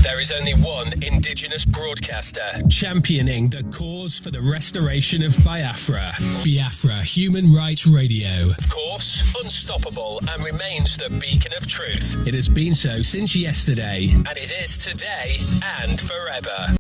There is only one indigenous broadcaster championing the cause for the restoration of Biafra. Biafra Human Rights Radio. Of course, unstoppable and remains the beacon of truth. It has been so since yesterday, and it is today and forever.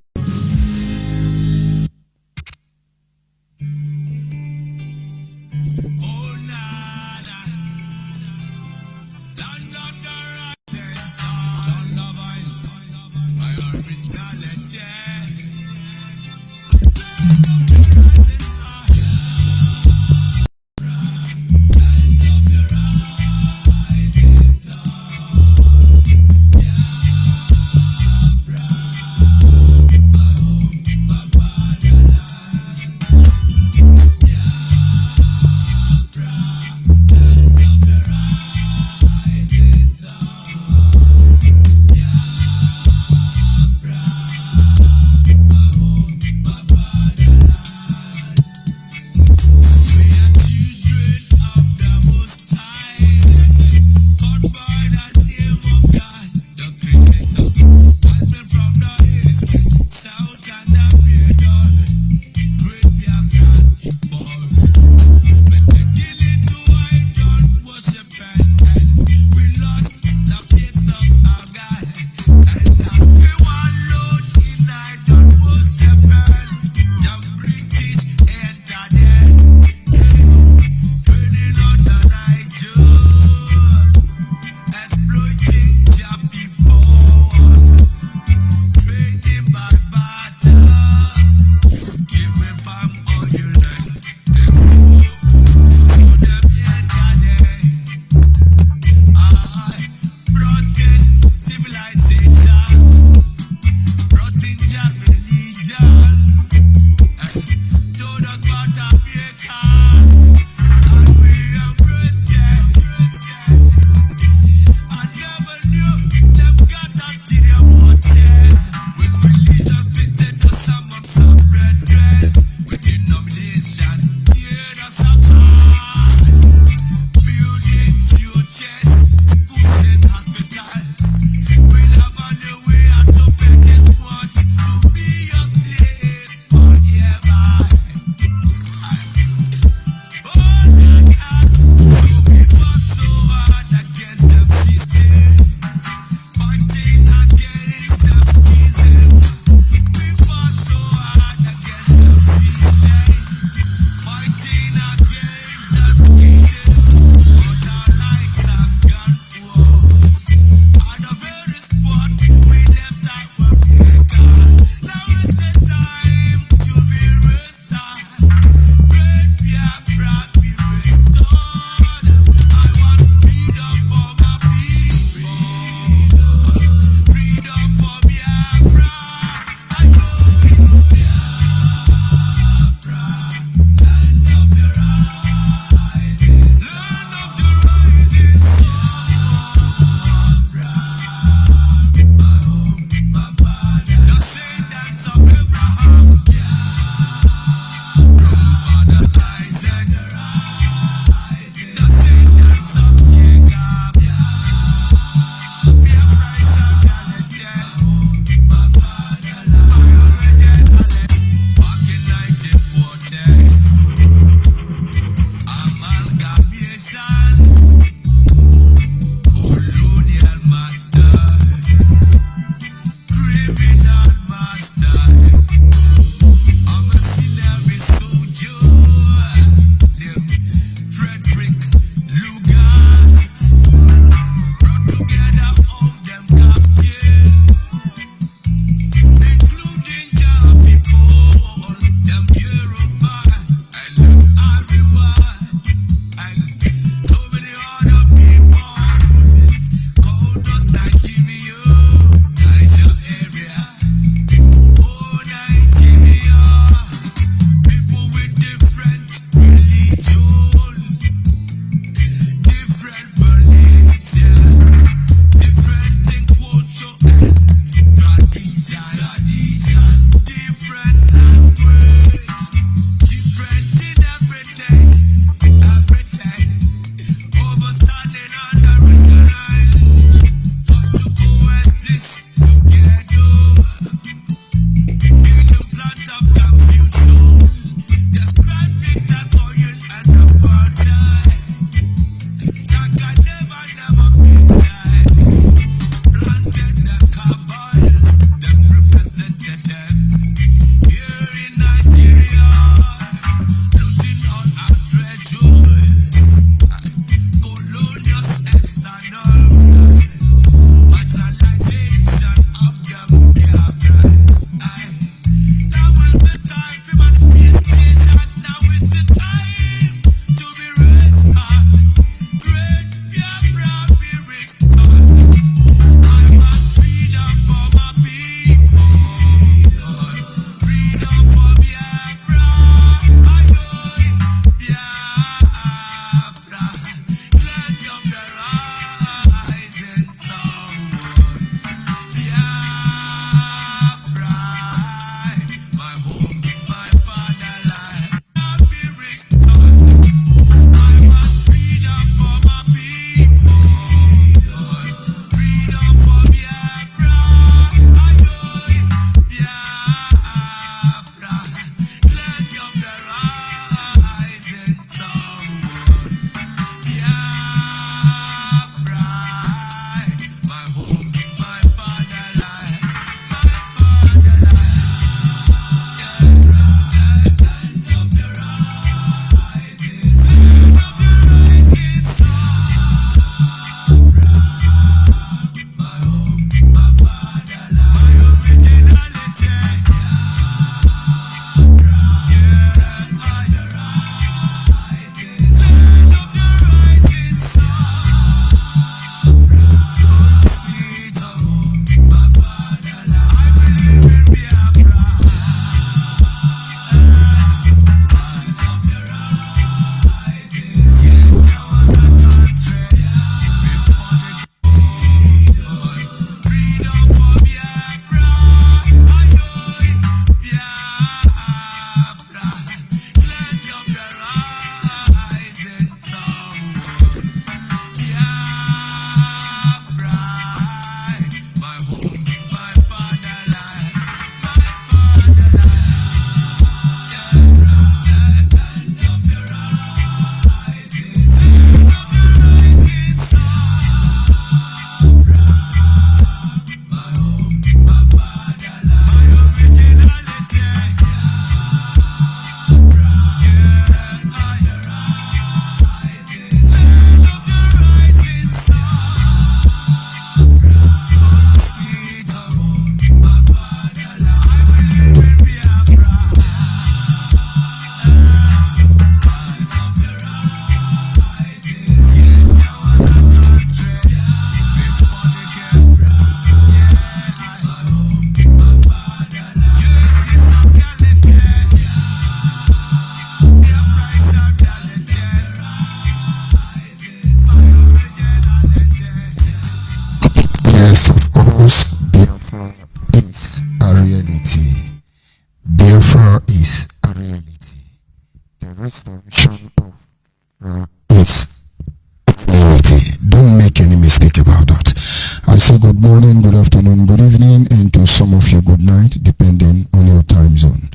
good morning, good afternoon, good evening, and to some of you, good night, depending on your time zone.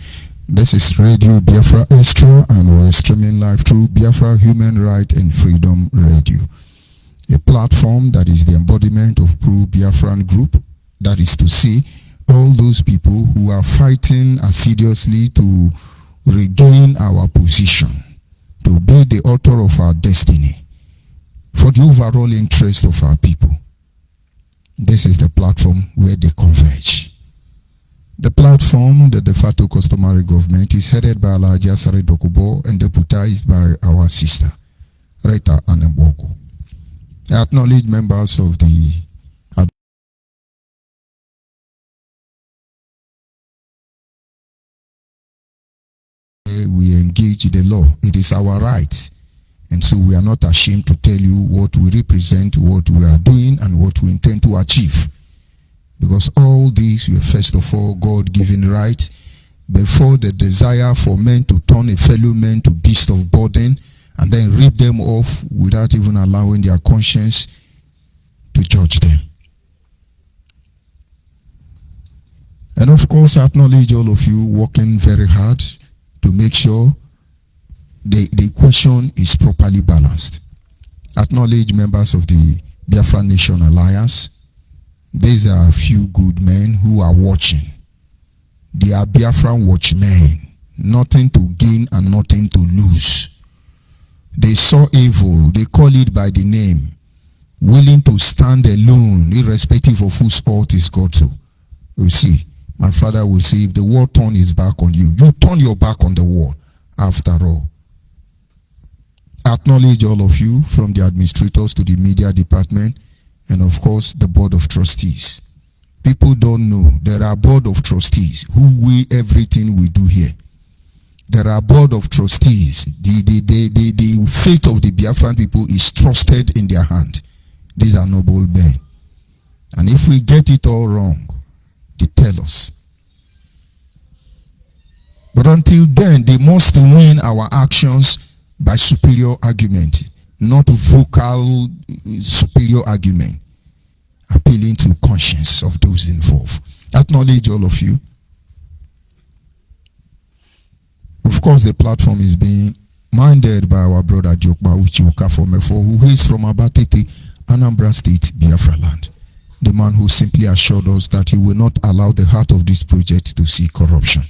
This is Radio Biafra Extra, and we're streaming live through Biafra Human Right and Freedom Radio, a platform that is the embodiment of pro-Biafran group, that is to say, all those people who are fighting assiduously to regain our position, to be the author of our destiny, for the overall interest of our people. This is the platform where they converge. The platform, the de facto customary government, is headed by Alhaji Asare Dokubo and deputized by our sister, Rita Anemboko. I acknowledge members of the we engage the law. It is our right. And so we are not ashamed to tell you what we represent, what we are doing, and what we intend to achieve. Because all these were first of all God-given rights before the desire for men to turn a fellow man to beast of burden and then rip them off without even allowing their conscience to judge them. And of course, I acknowledge all of you working very hard to make sure the equation is properly balanced. Acknowledge members of the Biafra Nation Alliance. These are a few good men who are watching. They are Biafran watchmen, nothing to gain and nothing to lose. They saw evil, they call it by the name, willing to stand alone, irrespective of whose fault is God to. You see, my father will say, if the world turns its back on you, you turn your back on the world after all. Acknowledge all of you, from the administrators to the media department, and of course the board of trustees. People don't know there are board of trustees who weigh everything we do here. There are board of trustees. The fate of the Biafran people is trusted in their hand. These are noble men. And if we get it all wrong, they tell us. But until then, they must win our actions by superior argument, not vocal superior argument, appealing to conscience of those involved. Acknowledge all of you. Of course, the platform is being minded by our brother Jokba Uchiuka Fomefo, who is from Abatete, Anambra State, Biafra land. The man who simply assured us that he will not allow the heart of this project to see corruption.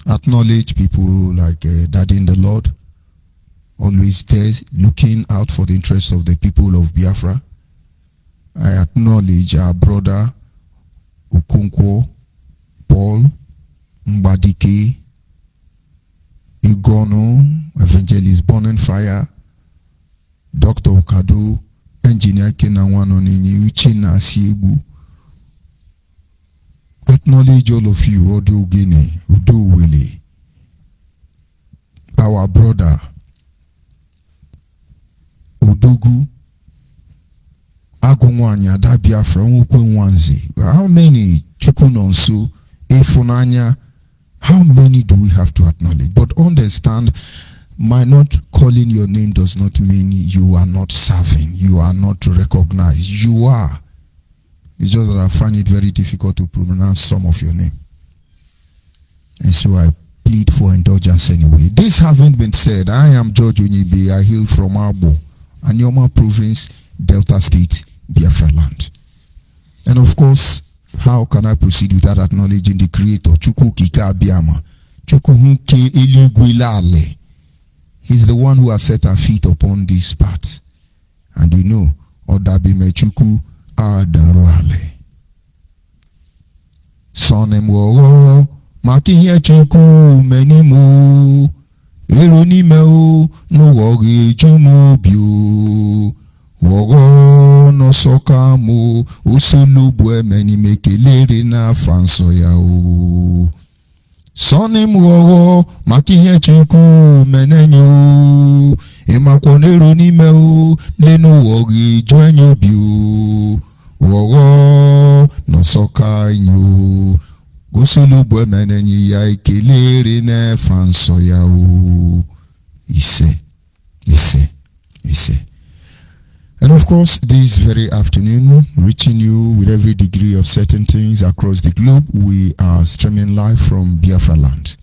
Acknowledge people like Daddy in the Lord, always there, looking out for the interests of the people of Biafra. I acknowledge our brother Okonkwo, Paul, Mbadike, Igono, Evangelist Bonenfire, Dr. Okado, Engineer Kenawanonini, Uchina Siebu. Acknowledge all of you, Odu Gine, Udu Wele, our brother Udugu, Agumwanya, da Biafra, Ukwenwanzi. How many Chukunonsu, Efunanya, how many do we have to acknowledge? But understand, my not calling your name does not mean you are not serving, you are not recognized. You are. It's just that I find it very difficult to pronounce some of your name. And so I plead for indulgence anyway. This having been said, I am George ONYIBE. I hail from Abo, Anyoma Province, Delta State, Biafra land. And of course, how can I proceed without acknowledging the creator, Chukwu Kika Abiyama, Chukwuhuke Eligwelale. He's the one who has set our feet upon this path. And you know, Odabime Chukwu Adaruale. Sonem wo Makiye Chukwu Menimu Eronimeo no woge jumu bio wogo no soka mo usulubu meni mekelere na fanso ya o. Sonem wo Makiye Chukwu menenyo emakonero nimeo leno woge juenyo bio wogo no soka inyo Gosulu menenyi ya ikelere ne fanso ya o. Ise. And of course, this very afternoon, reaching you with every degree of certain things across the globe, we are streaming live from Biafra land.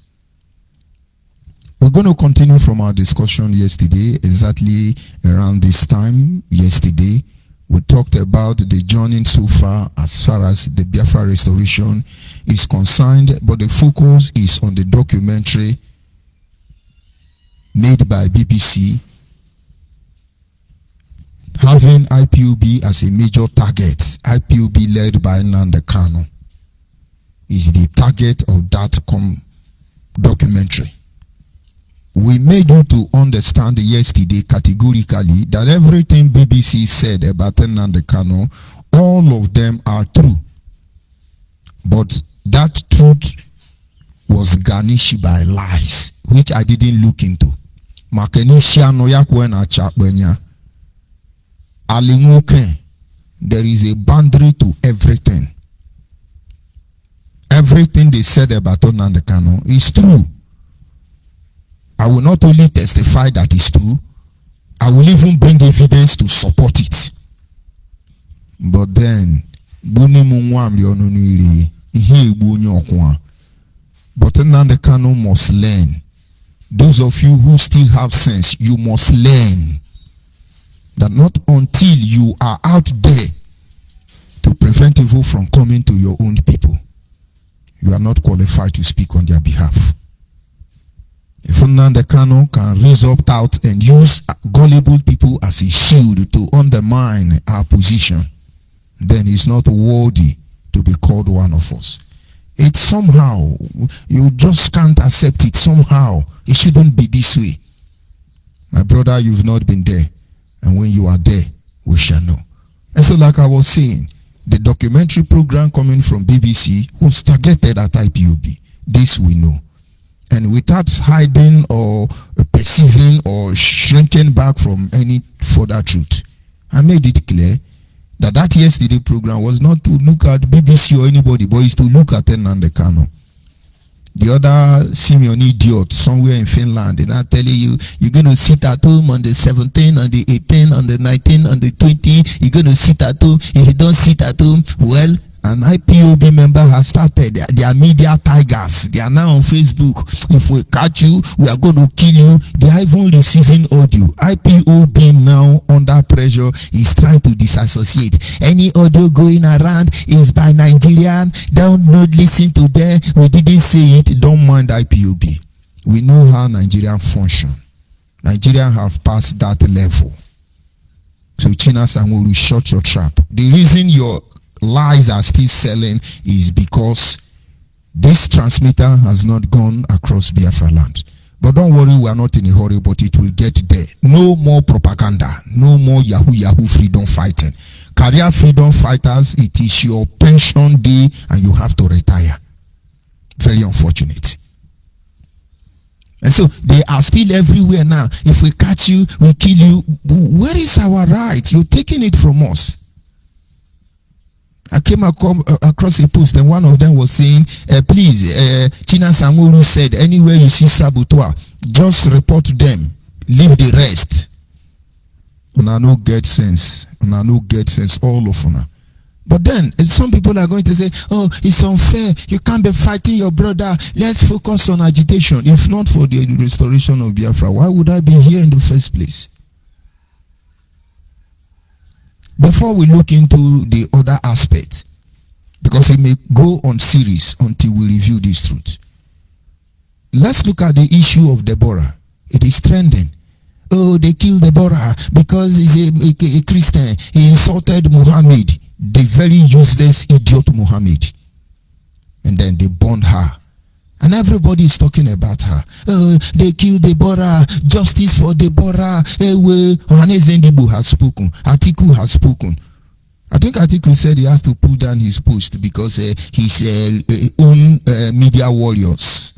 We're going to continue from our discussion yesterday, exactly around this time yesterday. We talked about the journey so far as the Biafra restoration is concerned, but the focus is on the documentary made by BBC, having IPOB as a major target. IPOB led by KANU is the target of that documentary. We made you to understand yesterday categorically that everything BBC said about KANU, all of them are true. But that truth was garnished by lies, which I didn't look into. There is a boundary to everything. Everything they said about KANU is true. I will not only testify that it's true, I will even bring evidence to support it. But then, but KANU must learn. Those of you who still have sense, you must learn that not until you are out there to prevent evil from coming to your own people, you are not qualified to speak on their behalf. If KANU can raise up out and use gullible people as a shield to undermine our position, then he's not worthy to be called one of us. It's somehow, you just can't accept it somehow. It shouldn't be this way. My brother, you've not been there. And when you are there, we shall know. And so like I was saying, the documentary program coming from BBC was targeted at IPOB. This we know. And without hiding or perceiving or shrinking back from any further truth, I made it clear that yesterday program was not to look at BBC or anybody, but it's to look at KANU. The other Simeon idiot somewhere in Finland, and I'm telling you, you're going to sit at home on the 17th, on the 18th, on the 19th, on the 20th. You're going to sit at home. If you don't sit at home, well, an IPOB member has started their media tigers. They are now on Facebook. If we catch you, we are going to kill you. They are even receiving audio. IPOB now under pressure is trying to disassociate. Any audio going around is by Nigerian. Don't not listen to them. We didn't say it. Don't mind IPOB. We know how Nigerian function. Nigerians have passed that level. So China Sanwo-Olu, shut your trap. The reason your lies are still selling is because this transmitter has not gone across Biafra land. But don't worry, we are not in a hurry, but it will get there. No more propaganda, no more Yahoo freedom fighting. Career freedom fighters, it is your pension day and you have to retire. Very unfortunate. And so they are still everywhere now. If we catch you, we kill you. Where is our right? You're taking it from us. I came across a post and one of them was saying, please, China Sanwo-Olu said, anywhere you see saboteur, just report to them. Leave the rest. Una no get sense. Una no get sense, all of una. But then, some people are going to say, oh, it's unfair. You can't be fighting your brother. Let's focus on agitation. If not for the restoration of Biafra, why would I be here in the first place? Before we look into the other aspect, because it may go on series until we review this truth, let's look at the issue of Deborah. It is trending. Oh, they killed Deborah because he's a Christian. He insulted Muhammad, the very useless idiot Muhammad. And then they burned her. And everybody is talking about her. Oh, they killed Deborah. Justice for Deborah. Ohanes Ndibu has spoken. Atiku has spoken. I think Atiku said he has to pull down his post because his own media warriors.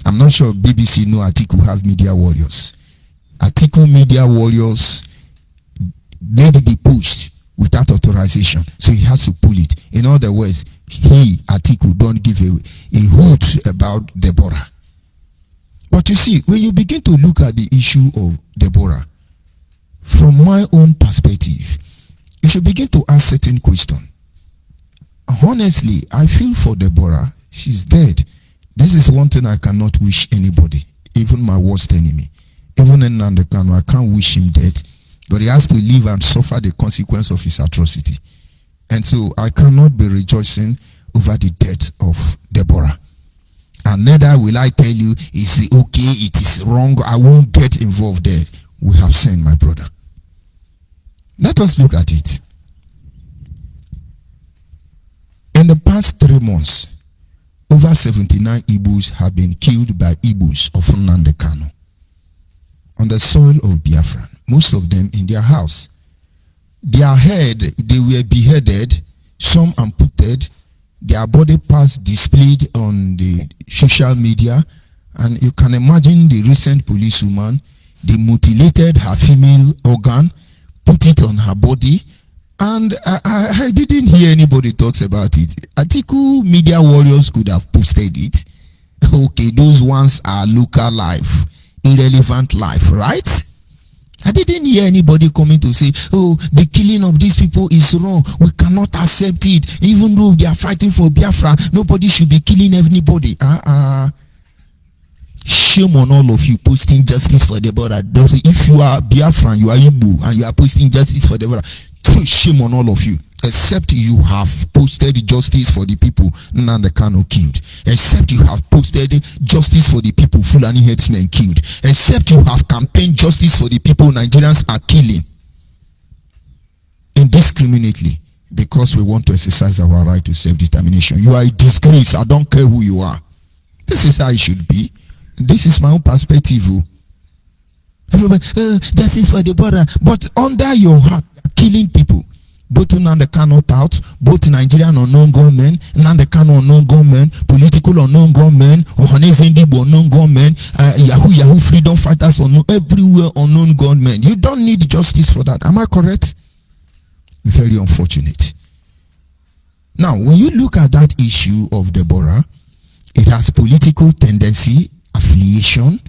I'm not sure BBC know Atiku have media warriors. Atiku media warriors made the post without authorization, so he has to pull it. In other words, he, Atiku, don't give a hoot about Deborah. But you see, when you begin to look at the issue of Deborah, from my own perspective, you should begin to ask certain questions. Honestly, I feel for Deborah. She's dead. This is one thing I cannot wish anybody, even my worst enemy. Even NNAMDI Kanu, I can't wish him dead, but he has to live and suffer the consequence of his atrocity. And so I cannot be rejoicing over the death of Deborah. And neither will I tell you, is it okay, it is wrong, I won't get involved there. We have sinned, my brother. Let us look at it. In the past 3 months, over 79 Igbos have been killed by Igbos of NNAMDI Kanu on the soil of Biafra, most of them in their house. Their head, they were beheaded, some amputated, their body parts displayed on the social media, and you can imagine the recent policewoman, they mutilated her female organ, put it on her body, and I didn't hear anybody talks about it. Atiku media warriors could have posted it. Okay, those ones are local life, irrelevant life, right? I didn't hear anybody coming to say, oh, the killing of these people is wrong. We cannot accept it. Even though they are fighting for Biafra, nobody should be killing anybody. Shame on all of you posting justice for Deborah. If you are Biafran, you are Igbo, and you are posting justice for Deborah, shame on all of you. Except you have posted justice for the people NNAMDI Kanu killed. Except you have posted justice for the people Fulani headsmen killed. Except you have campaigned justice for the people Nigerians are killing indiscriminately because we want to exercise our right to self-determination. You are a disgrace. I don't care who you are. This is how it should be. This is my own perspective. Everybody, justice for the border. But under your heart, killing people. Both NNAMDI Kanu.part, both Nigerian unknown gunmen, NNAMDI Kanu unknown gunmen, political unknown gunmen, Ohanezendibo unknown gunmen, Yahoo freedom fighters unknown, everywhere unknown gunmen. You don't need justice for that. Am I correct? Very unfortunate. Now, when you look at that issue of Deborah, it has political tendency, affiliation.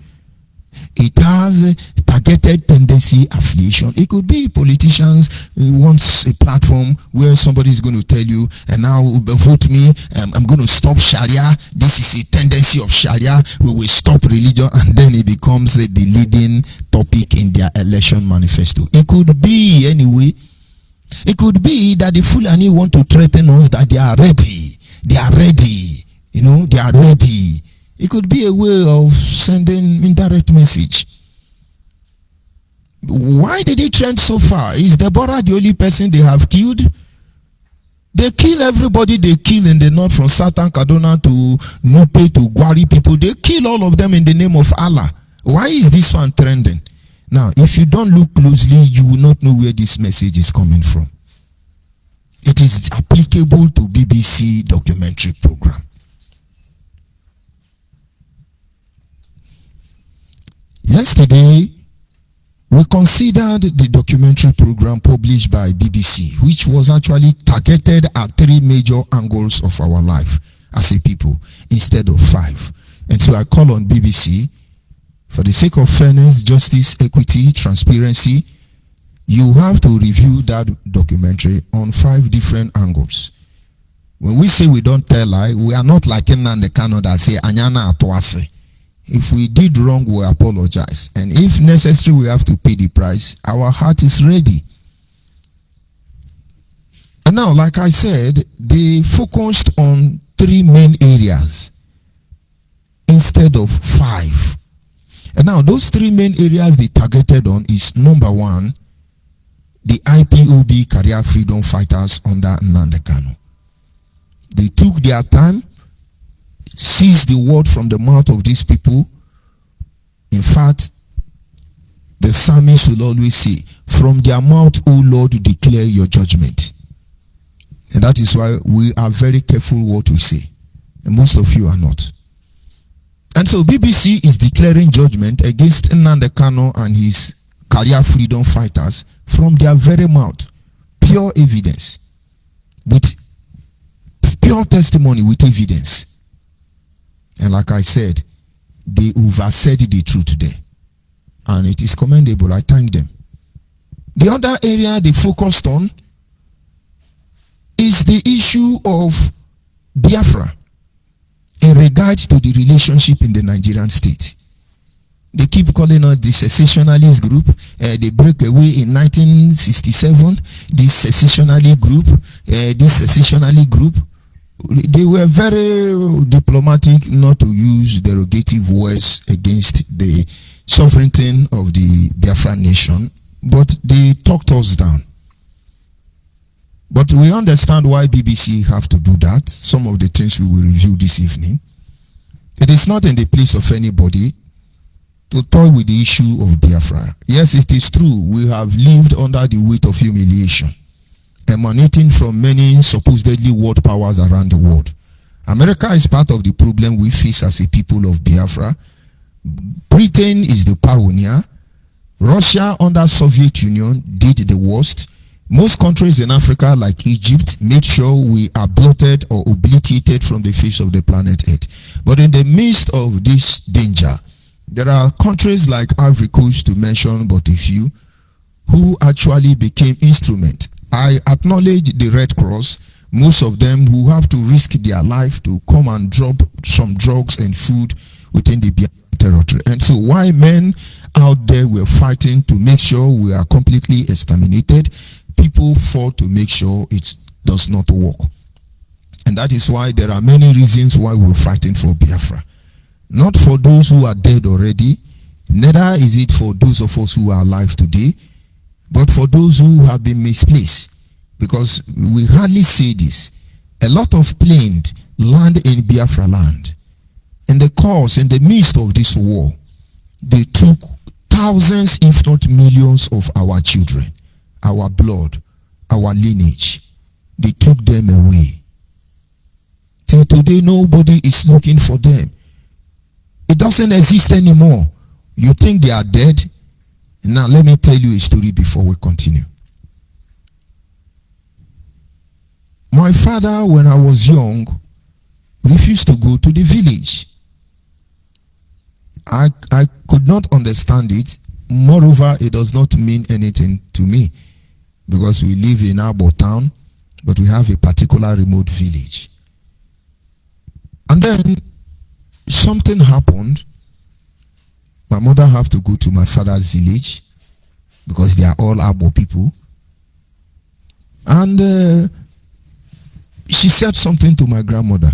It has targeted tendency, affiliation. It could be politicians wants a platform where somebody is going to tell you, and now vote me, I'm going to stop Sharia. This is a tendency of Sharia. We will stop religion, and then it becomes the leading topic in their election manifesto. It could be anyway. It could be that the Fulani want to threaten us that they are ready. They are ready. You know, they are ready. It could be a way of sending indirect message. Why did it trend so far? Is Deborah the only person they have killed? They kill everybody they kill in the north, from Southern Kaduna to Nupe to Gwari people. They kill all of them in the name of Allah. Why is this one trending? Now, if you don't look closely, you will not know where this message is coming from. It is applicable to BBC documentary program. Yesterday, we considered the documentary program published by BBC, which was actually targeted at 3 major angles of our life as a people, instead of 5. And so I call on BBC, for the sake of fairness, justice, equity, transparency, you have to review that documentary on 5 different angles. When we say we don't tell lie, we are not like NNAMDI Kanu that say, Anyana Atuase. If we did wrong, we apologize. And if necessary, we have to pay the price. Our heart is ready. And now, like I said, they focused on 3 main areas instead of 5. And now, those 3 main areas they targeted on is, number 1, the IPOB career freedom fighters under NNAMDI Kanu. They took their time, seized the word from the mouth of these people. In fact, the psalmist will always say, from their mouth, O Lord, declare your judgment. And that is why we are very careful what we say. And most of you are not. And so BBC is declaring judgment against NNAMDI Kanu and his career freedom fighters from their very mouth. Pure evidence. With pure testimony with evidence. And like I said, they oversaid the truth there. And it is commendable. I thank them. The other area they focused on is the issue of Biafra in regard to the relationship in the Nigerian state. They keep calling us the secessionalist group. They break away in 1967. This secessionalist group. They were very diplomatic not to use derogative words against the sovereignty of the Biafra nation, but they talked us down. But we understand why BBC have to do that. Some of the things we will review this evening. It is not in the place of anybody to toy with the issue of Biafra. Yes, it is true, we have lived under the weight of humiliation emanating from many supposedly world powers around the world. America is part of the problem we face as a people of Biafra. Britain is the pioneer. Russia under Soviet Union did the worst. Most countries in Africa, like Egypt, made sure we are blotted or obliterated from the face of the planet Earth. But in the midst of this danger, there are countries like Ivory Coast, to mention but a few, who actually became instrument. I acknowledge the Red Cross, most of them who have to risk their life to come and drop some drugs and food within the Biafra territory. And so why men out there were fighting to make sure we are completely exterminated, people fought to make sure it does not work. And that is why there are many reasons why we're fighting for Biafra. Not for those who are dead already, neither is it for those of us who are alive today, but for those who have been misplaced. Because we hardly say this. A lot of planes land in Biafra land. In the course, in the midst of this war, they took thousands, if not millions, of our children, our blood, our lineage. They took them away. Till today, nobody is looking for them. It doesn't exist anymore. You think they are dead? Now, let me tell you a story before we continue. My father, when I was young, refused to go to the village. I could not understand it. Moreover, it does not mean anything to me, because we live in Abo town, but we have a particular remote village. And then something happened. My mother had to go to my father's village because they are all Abo people. And she said something to my grandmother.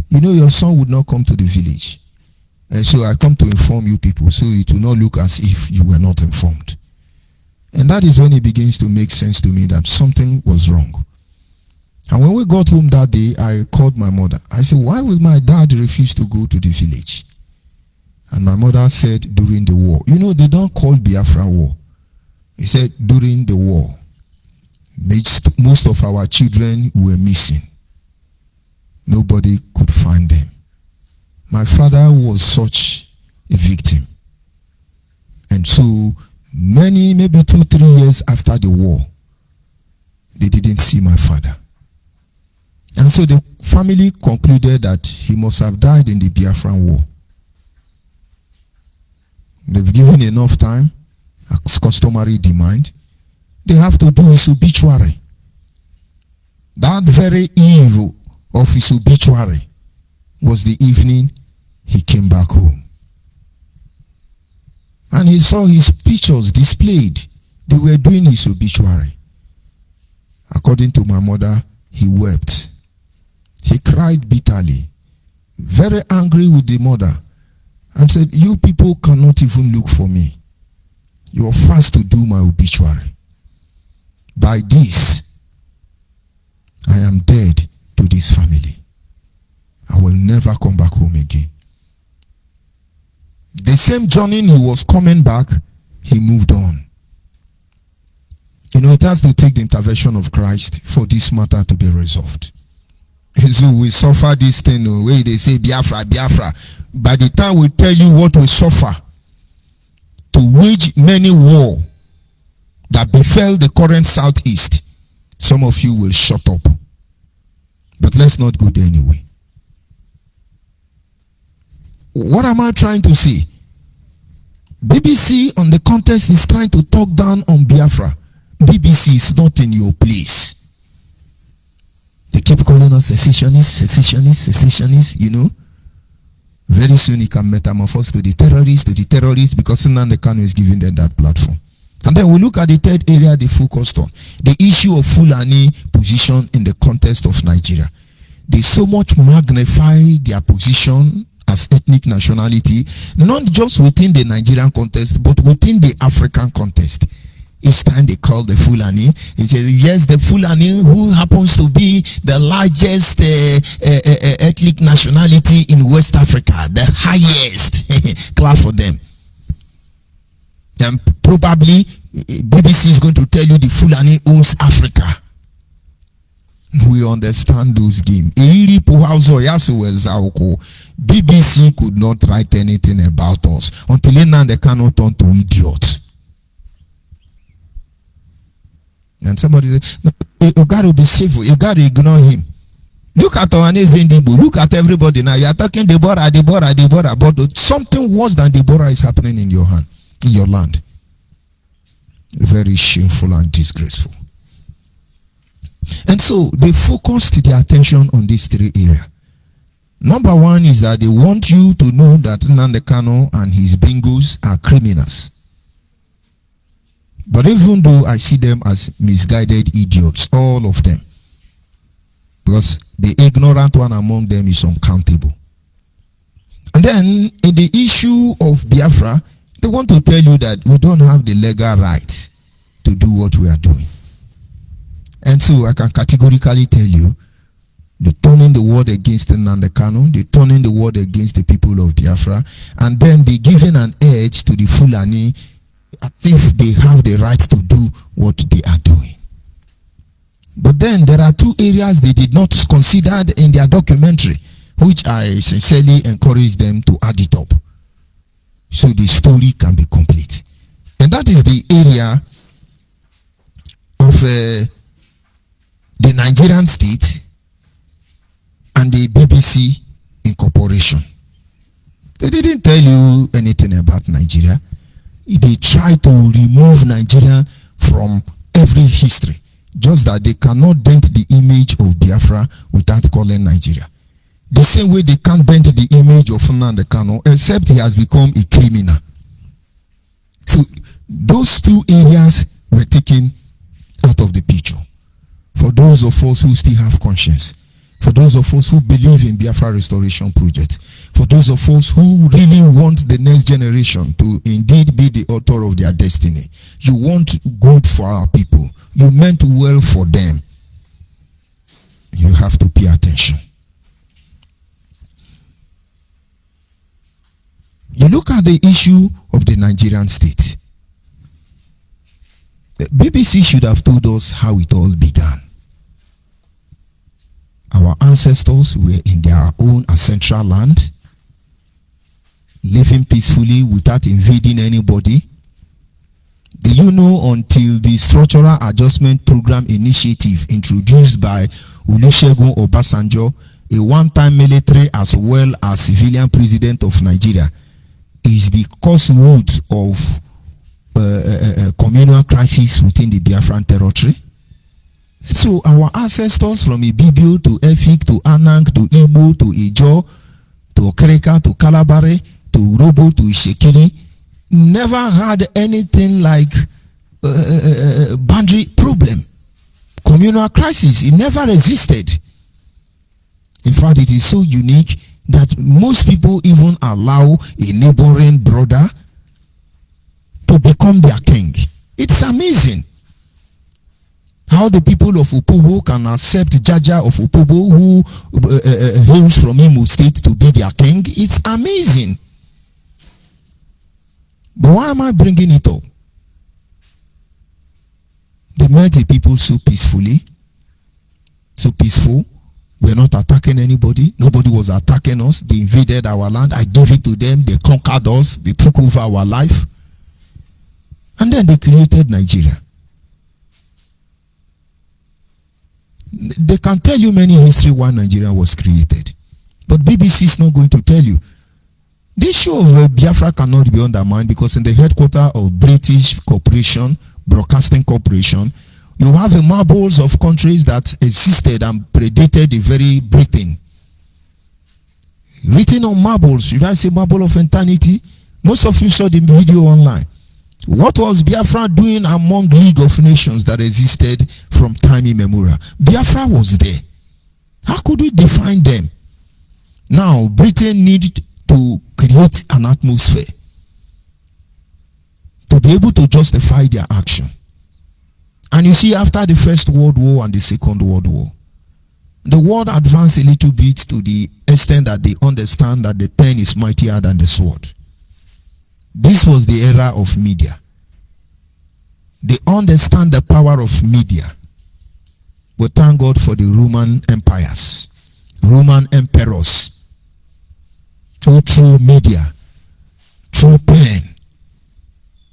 You know, your son would not come to the village. And so I come to inform you people, so it will not look as if you were not informed. And that is when it begins to make sense to me that something was wrong. And when we got home that day, I called my mother. I said, why will my dad refuse to go to the village? And my mother said, during the war. You know, they don't call Biafra war. He said, during the war, most of our children were missing. Nobody could find them. My father was such a victim. And so, maybe 2-3 years after the war, they didn't see my father. And so the family concluded that he must have died in the Biafran war. They've given enough time, as customary demand. They have to do his obituary. That very eve of his obituary was the evening he came back home. And he saw his pictures displayed. They were doing his obituary. According to my mother, he wept. He cried bitterly, very angry with the mother, and said, you people cannot even look for me. You are fast to do my obituary. By this, I am dead to this family. I will never come back home again. The same journey he was coming back, he moved on. You know, it has to take the intervention of Christ for this matter to be resolved. So we suffer this thing where they say Biafra, Biafra. By the time we tell you what we suffer to wage many war that befell the current Southeast, some of you will shut up. But let's not go there anyway. What am I trying to say? BBC on the contest is trying to talk down on Biafra. BBC is not in your place. They keep calling us secessionists, you know. Very soon he can metamorphose to the terrorists, because Nnamdi Kanu is giving them that platform. And then we look at the third area they focused on, the issue of Fulani position in the context of Nigeria. They so much magnify their position as ethnic nationality, not just within the Nigerian context, but within the African context. Each time they call the Fulani, he says, yes, the Fulani, who happens to be the largest ethnic nationality in West Africa, the highest. Clap for them. Then probably BBC is going to tell you the Fulani owns Africa. We understand those games. BBC could not write anything about us until Nnamdi Kanu turned to idiots. And somebody said, no, you got to be civil, you got to ignore him. Look at NNAMDI, look at everybody now. You are talking Deborah, but something worse than Deborah is happening in your hand, in your land. Very shameful and disgraceful. And so they focused their attention on these three areas. Number one is that they want you to know that Nnamdi Kanu and his bingos are criminals. But even though I see them as misguided idiots, all of them, because the ignorant one among them is uncountable. And then in the issue of Biafra, they want to tell you that we don't have the legal right to do what we are doing. And so I can categorically tell you, they're turning the word against Nnamdi Kanu, they're turning the word against the people of Biafra, and then they're giving an edge to the Fulani as if they have the right to do what they are doing. But then there are two areas they did not consider in their documentary, which I sincerely encourage them to add it up, so the story can be complete. And that is the area of the Nigerian state and the BBC incorporation. They didn't tell you anything about Nigeria. They try to remove Nigeria from every history, just that they cannot dent the image of Biafra without calling Nigeria. The same way they can't bend the image of Nnamdi Kanu, except he has become a criminal. So those two areas were taken out of the picture. For those of us who still have conscience, for those of us who believe in Biafra Restoration Project, for those of us who really want the next generation to indeed be the author of their destiny, you want good for our people, you meant well for them, you have to pay attention. You look at the issue of the Nigerian state. The BBC should have told us how it all began. Our ancestors were in their own ancestral land, living peacefully without invading anybody. Do you know, until the Structural Adjustment Program initiative introduced by Olusegun Obasanjo, a one-time military as well as civilian president of Nigeria, is the cause root of communal crisis within the Biafran territory? So our ancestors from Ibibio to Efik to Anang to Igbo to Ijo to Okereka to Kalabare to Robo to Ishekiri never had anything like boundary problem, communal crisis. It never existed. In fact, it is so unique that most people even allow a neighboring brother to become their king. It's amazing how the people of Opobo can accept Jaja of Opobo, who hails from Imo State, to be their king. It's amazing. But why am I bringing it up? They met the people so peacefully, so peaceful. We're not attacking anybody. Nobody was attacking us. They invaded our land. I gave it to them. They conquered us. They took over our life. And then they created Nigeria. They can tell you many history why Nigeria was created. But BBC is not going to tell you. The issue of Biafra cannot be undermined, because in the headquarters of British Corporation Broadcasting Corporation. You have the marbles of countries that existed and predated the very Britain. Written on marbles, should I say marble of eternity? Most of you saw the video online. What was Biafra doing among League of Nations that existed from time immemorial? Biafra was there. How could we define them? Now, Britain needed to create an atmosphere to be able to justify their action. And you see, after the First World War and the Second World War, the world advanced a little bit to the extent that they understand that the pen is mightier than the sword. This was the era of media. They understand the power of media. But thank God for the Roman empires, Roman emperors, through media, through pen,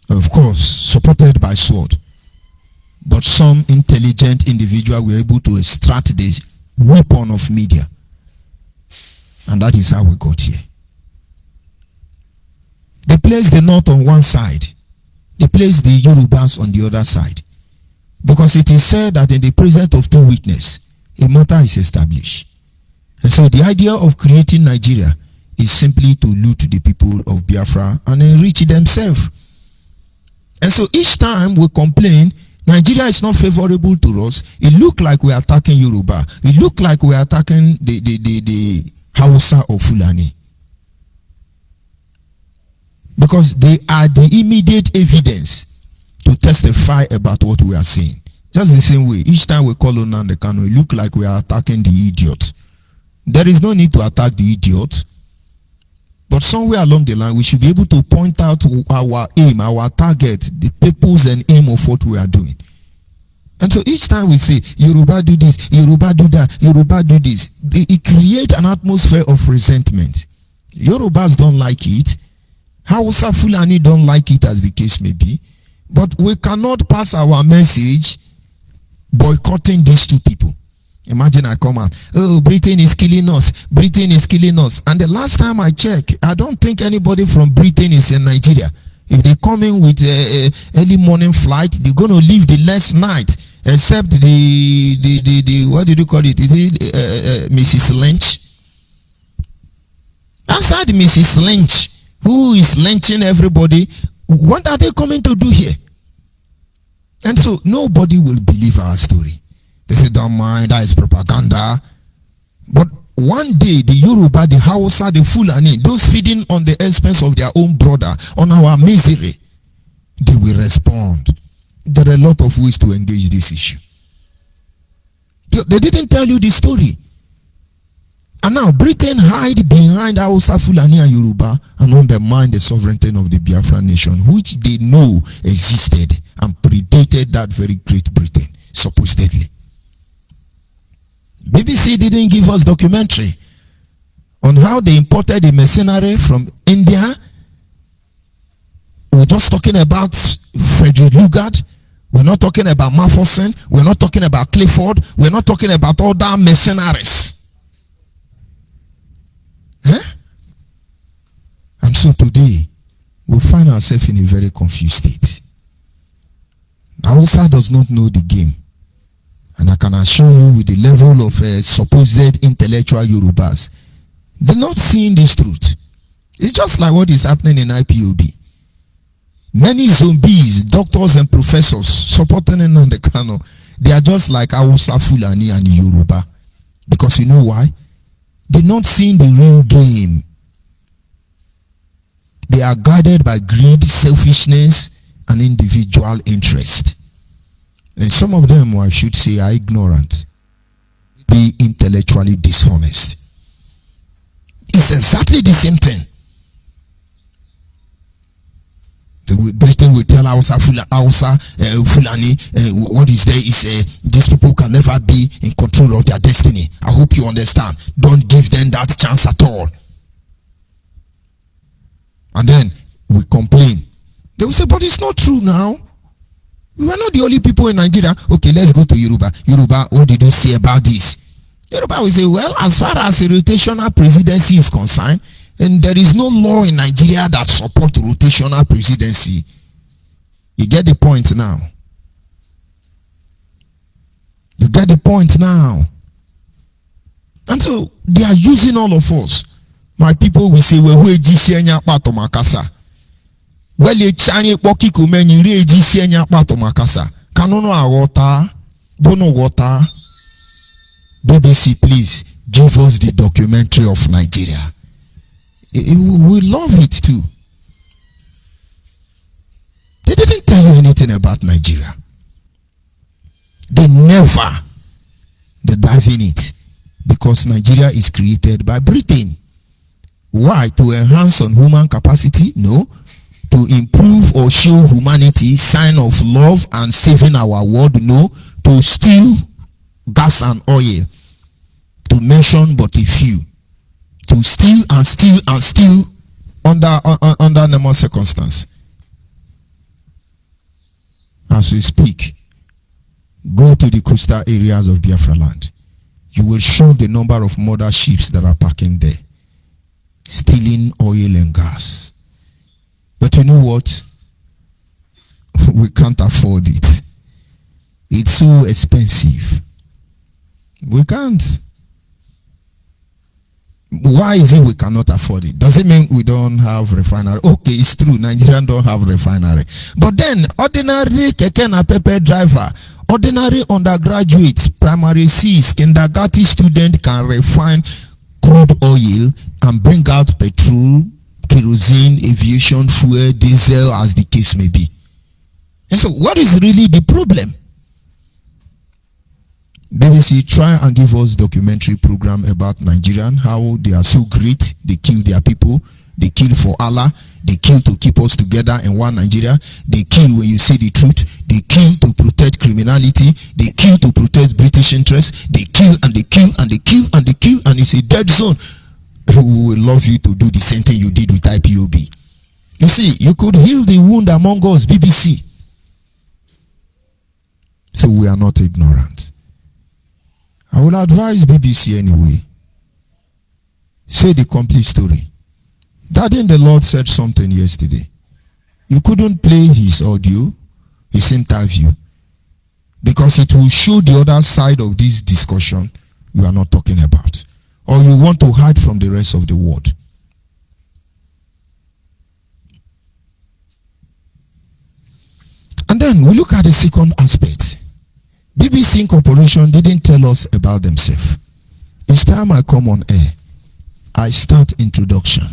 of course, supported by sword. But some intelligent individual were able to extract the weapon of media. And that is how we got here. They placed the North on one side. They placed the Yorubas on the other side. Because it is said that in the presence of two witnesses, a matter is established. And so the idea of creating Nigeria is simply to loot the people of Biafra and enrich themselves. And so each time we complain, Nigeria is not favorable to us, it looks like we are attacking Yoruba. It looks like we are attacking the Hausa or Fulani. Because they are the immediate evidence to testify about what we are saying. Just the same way, each time we call on the KANU, it looks like we are attacking the idiot. There is no need to attack the idiot. But somewhere along the line, we should be able to point out our aim, our target, the purpose and aim of what we are doing. And so each time we say, Yoruba do this, Yoruba do that, Yoruba do this, it creates an atmosphere of resentment. Yorubas don't like it. Hausa Fulani don't like it, as the case may be. But we cannot pass our message boycotting these two people. Imagine I come out, oh, Britain is killing us, Britain is killing us. And the last time I checked, I don't think anybody from Britain is in Nigeria. If they come in with a early morning flight, they're going to leave the last night, except the what did you call it? Is it Mrs. Lynch? Aside Mrs. Lynch, who is lynching everybody, what are they coming to do here? And so nobody will believe our story. They say, don't mind, that is propaganda. But one day, the Yoruba, the Hausa, the Fulani, those feeding on the expense of their own brother, on our misery, they will respond. There are a lot of ways to engage this issue. So they didn't tell you the story. And now Britain hide behind Hausa, Fulani, and Yoruba and undermine the sovereignty of the Biafra nation, which they know existed and predated that very great Britain, supposedly. BBC didn't give us documentary on how they imported the mercenary from India. We're just talking about Frederick Lugard. We're not talking about Mafosen. We're not talking about Clifford. We're not talking about other mercenaries. Huh? And so today, we find ourselves in a very confused state. Hausa does not know the game. And I can assure you, with the level of supposed intellectual Yorubas, they're not seeing this truth. It's just like what is happening in IPOB. Many zombies, doctors and professors supporting in the KANU, they are just like Hausa, Fulani and Yoruba. Because you know why? They're not seeing the real game. They are guided by greed, selfishness, and individual interest. And some of them, I should say, are ignorant, be intellectually dishonest. It's exactly the same thing. Britain will tell Hausa, Fulani, what is there is these people can never be in control of their destiny. I hope you understand. Don't give them that chance at all. And then we complain. They will say, but it's not true now. We are not the only people in Nigeria. Okay, let's go to Yoruba. Yoruba, what did you say about this? Yoruba will say, well, as far as a rotational presidency is concerned, and there is no law in Nigeria that supports rotational presidency. You get the point now. You get the point now. And so they are using all of us. My people will say, well, we jishenya pato makasa. Well, ye chani poki kumeni re jishenya pato makasa. Kanono a water, bono water. BBC, please give us the documentary of Nigeria. We love it too. They didn't tell you anything about Nigeria. They never dive in it, because Nigeria is created by Britain. Why? To enhance on human capacity? No. To improve or show humanity sign of love and saving our world? No. To steal gas and oil, to mention but a few. To steal and steal and steal under normal circumstance. As we speak, go to the coastal areas of Biafra land. You will show the number of mother ships that are parking there, stealing oil and gas. But you know what? We can't afford it. It's so expensive. We can't. Why is it we cannot afford it? Does it mean we don't have refinery? Okay, it's true. Nigerians don't have refinery. But then, ordinary keke na pepe driver, ordinary undergraduates, primary C's, kindergarten student can refine crude oil and bring out petrol, kerosene, aviation fuel, diesel, as the case may be. And so, what is really the problem? BBC, try and give us documentary program about Nigerian, how they are so great, they kill their people, they kill for Allah, they kill to keep us together in one Nigeria, they kill when you say the truth, they kill to protect criminality, they kill to protect British interests, they kill and they kill and they kill and they kill, and it's a dead zone. We will love you to do the same thing you did with IPOB. You see, you could heal the wound among us, BBC. So we are not ignorant. I will advise BBC anyway. Say the complete story. Daddy in the Lord said something yesterday. You couldn't play his audio, his interview, because it will show the other side of this discussion you are not talking about, or you want to hide from the rest of the world. And then we look at the second aspect. BBC Corporation didn't tell us about themselves. Each time I come on air, I start introduction.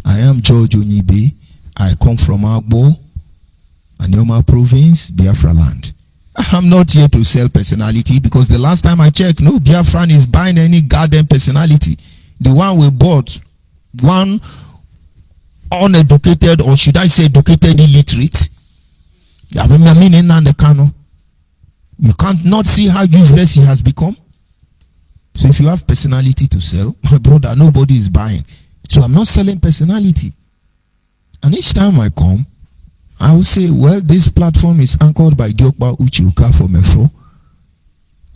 I am George ONYIBE. I come from Agbo, Anioma Province, Biafra land. I'm not here to sell personality, because the last time I checked, no Biafran is buying any goddamn personality. The one we bought, one uneducated, or should I say educated illiterate. You can't not see how useless he has become. So if you have personality to sell, my brother, nobody is buying. So I'm not selling personality. And each time I come, I will say, well, this platform is anchored by Diokba Uchiuka from Efro,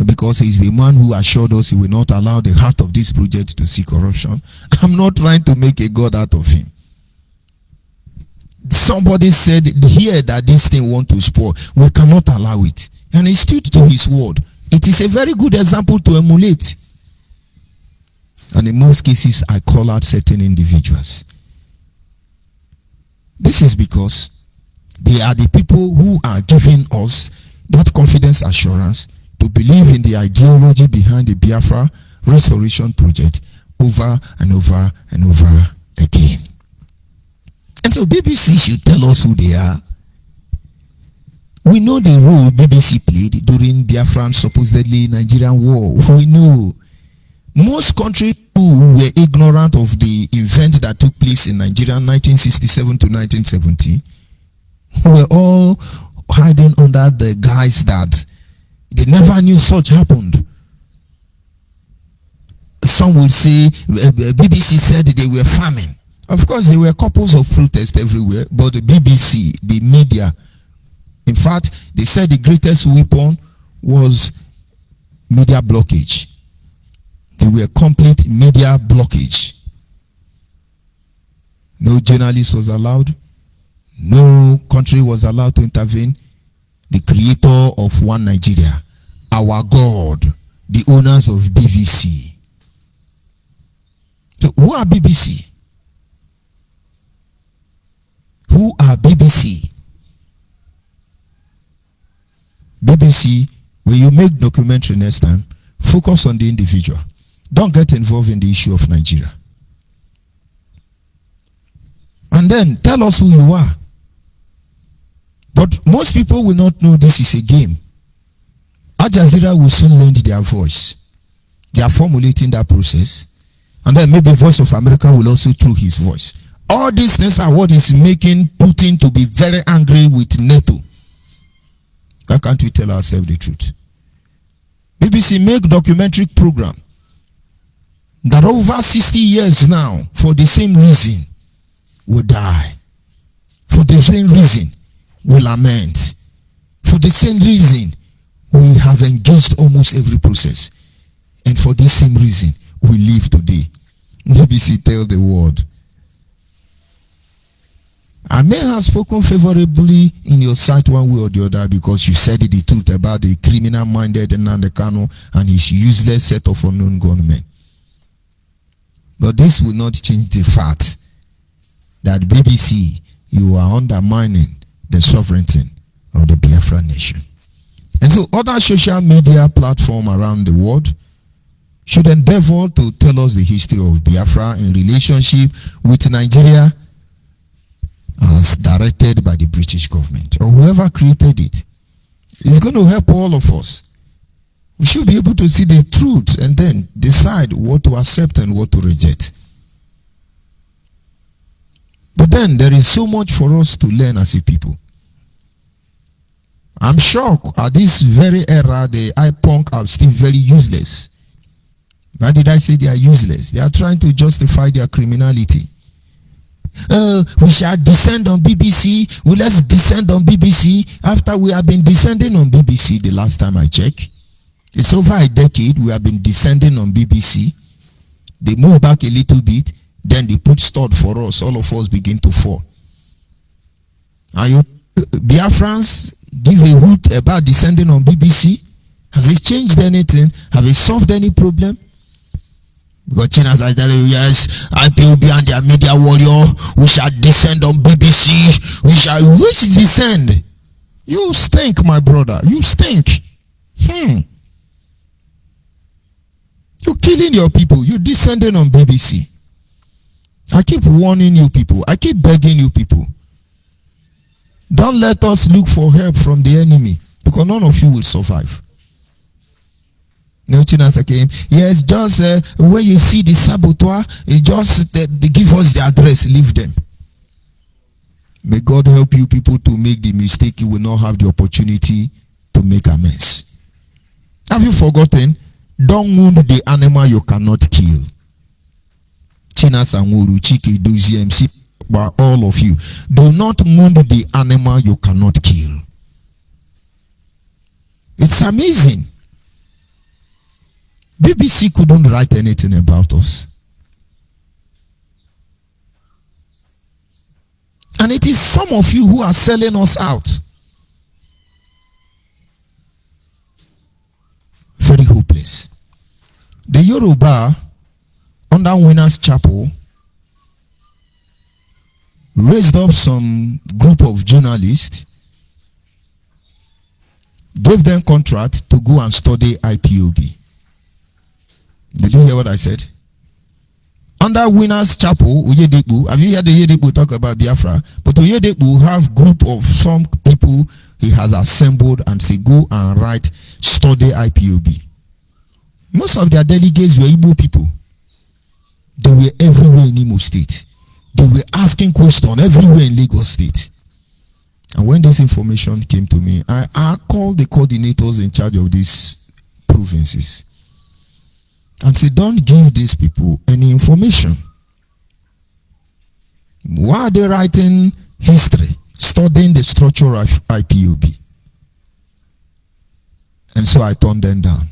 because he's the man who assured us he will not allow the heart of this project to see corruption. I'm not trying to make a god out of him. Somebody said here that this thing want to spoil. We cannot allow it. And he stood to his word. It is a very good example to emulate. And in most cases, I call out certain individuals. This is because they are the people who are giving us that confidence assurance to believe in the ideology behind the Biafra restoration project over and over and over again. And so BBC should tell us who they are. We know the role BBC played during Biafran supposedly Nigerian war. We know. Most countries who were ignorant of the event that took place in Nigeria 1967 to 1970 were all hiding under the guise that they never knew such happened. Some will say BBC said they were farming. Of course, there were couples of protests everywhere, but the BBC, the media, in fact, they said the greatest weapon was media blockage. They were complete media blockage. No journalist was allowed. No country was allowed to intervene. The creator of one Nigeria our God, the owners of BBC. So who are BBC? Who are BBC? BBC, when you make documentary next time, focus on the individual. Don't get involved in the issue of Nigeria. And then tell us who you are. But most people will not know this is a game. Al Jazeera will soon lend their voice. They are formulating that process. And then maybe Voice of America will also through his voice. All these things are what is making Putin to be very angry with NATO. Why can't we tell ourselves the truth? BBC make documentary program that over 60 years now, for the same reason, will die. For the same reason, will lament. For the same reason, we have engaged almost every process. And for this same reason, we live today. BBC tell the world. I may have spoken favorably in your sight one way or the other because you said the truth about the criminal-minded NNAMDI KANU and his useless set of unknown gunmen. But this will not change the fact that BBC, you are undermining the sovereignty of the Biafra nation. And so other social media platforms around the world should endeavor to tell us the history of Biafra in relationship with Nigeria as directed by the British government or whoever created it. It's going to help all of us. We should be able to see the truth and then decide what to accept and what to reject. But then there is so much for us to learn as a people. I'm shocked at this very era the IPOB are still very useless. Why did I say they are useless? They are trying to justify their criminality. We shall descend on BBC. Well, let's descend on BBC after we have been descending on BBC the last time I checked. It's over a decade we have been descending on BBC. They move back a little bit, then they put stud for us. All of us begin to fall. Are you Biafrans give a hoot about descending on BBC? Has it changed anything? Have it solved any problem? Because China's like telling you, yes, IPOB and their media warrior, we shall descend on BBC. We shall which descend? You stink, my brother. You stink. You're killing your people. You're descending on BBC. I keep warning you people. I keep begging you people. Don't let us look for help from the enemy, because none of you will survive. Yes, just when you see the saboteur, just they give us the address, leave them. May God help you people to make the mistake you will not have the opportunity to make a mess. Have you forgotten? Don't wound the animal you cannot kill. China Sanguru, Chike, Dozie, MC, all of you. Do not wound the animal you cannot kill. It's amazing. BBC couldn't write anything about us. And it is some of you who are selling us out. Very hopeless. The Yoruba, under Winners Chapel, raised up some group of journalists, gave them contract to go and study IPOB. Did you hear what I said? Under Winners Chapel, Oyedepo, have you heard the Oyedepo talk about Biafra? But Oyedepo have group of some people he has assembled and say go and write, study IPOB. Most of their delegates were Igbo people. They were everywhere in Imo State. They were asking questions everywhere in Lagos State. And when this information came to me, I called the coordinators in charge of these provinces and said, don't give these people any information. Why are they writing history, studying the structure of IPOB? And so I turned them down.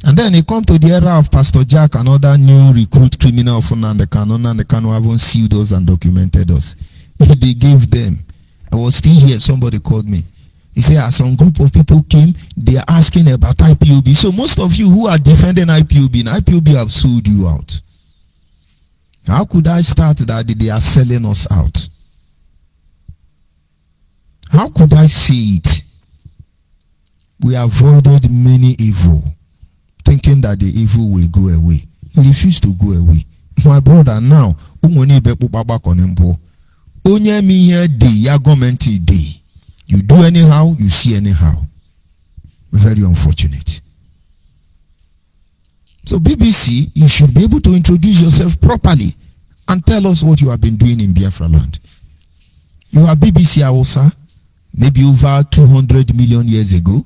And then it come to the era of Pastor Jack, another new recruit criminal from NNAMDI KANU haven't sealed us and documented us. They gave them. I was still here, somebody called me. He said, some group of people came, they are asking about IPOB. So most of you who are defending IPOB, and IPOB have sold you out. How could I start that they are selling us out? How could I see it? We avoided many evil, thinking that the evil will go away. It refused to go away. My brother, now, onye me here day, ya government day. You do anyhow, you see anyhow. Very unfortunate. So BBC, you should be able to introduce yourself properly and tell us what you have been doing in Biafra land. You are BBC Hausa, maybe over 200 million years ago.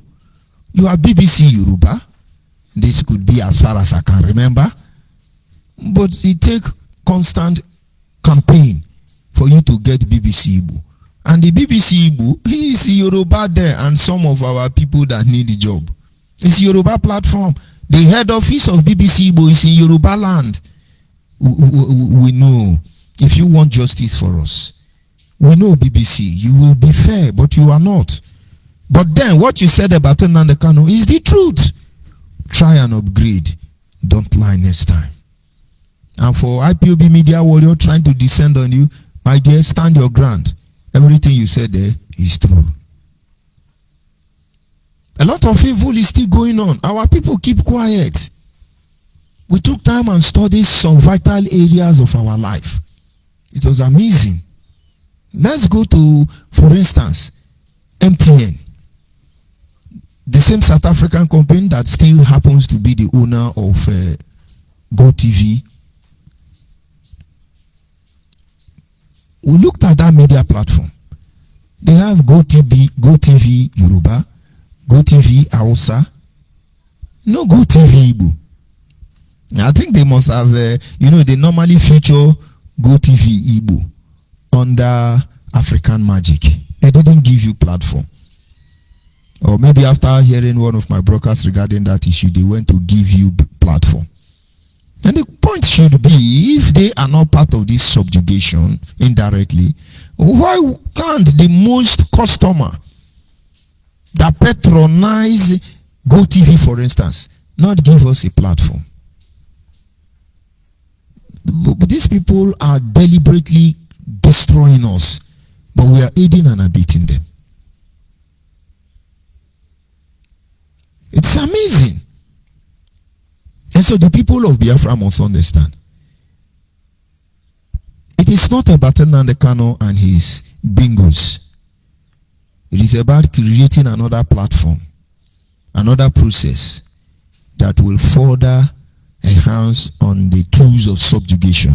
You are BBC Yoruba. This could be as far as I can remember. But it takes constant campaign for you to get BBC Igbo. And the BBC Igbo, he is Yoruba there, and some of our people that need the job. It's Yoruba platform. The head office of BBC Igbo is in Yoruba land. We know. If you want justice for us, we know BBC. You will be fair, but you are not. But then what you said about NNAMDI KANU is the truth. Try and upgrade. Don't lie next time. And for IPOB media warrior trying to descend on you, my dear, stand your ground. Everything you said there is true. A lot of evil is still going on. Our people keep quiet. We took time and studied some vital areas of our life. It was amazing. Let's go to, for instance, MTN. The same South African company that still happens to be the owner of GoTV. We looked at that media platform. They have GoTV Yoruba, GoTV Hausa, no GoTV Igbo. I think they must have, they normally feature GoTV Igbo under African Magic. They didn't give you platform. Or maybe after hearing one of my broadcasts regarding that issue, they went to give you platform. And the point should be, if they are not part of this subjugation indirectly, why can't the most customer that patronize GoTV, for instance, not give us a platform? But these people are deliberately destroying us, but we are aiding and abetting them. It's amazing. And so the people of Biafra must understand. It is not about NNAMDI KANU and his bingos. It is about creating another platform, another process that will further enhance on the tools of subjugation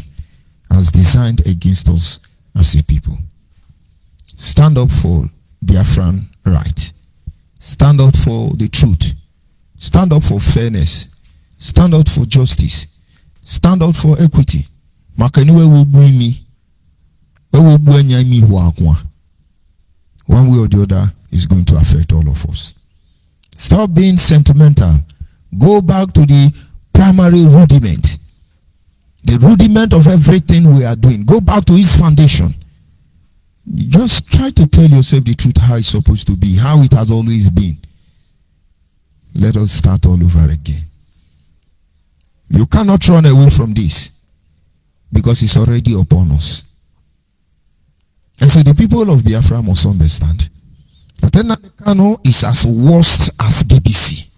as designed against us as a people. Stand up for Biafran right. Stand up for the truth. Stand up for fairness. Stand up for justice. Stand up for equity. One way or the other is going to affect all of us. Stop being sentimental. Go back to the primary rudiment. The rudiment of everything we are doing. Go back to its foundation. Just try to tell yourself the truth, how it's supposed to be, how it has always been. Let us start all over again. You cannot run away from this because it's already upon us. And so the people of Biafra must understand that NNAMDI KANU is as worst as BBC.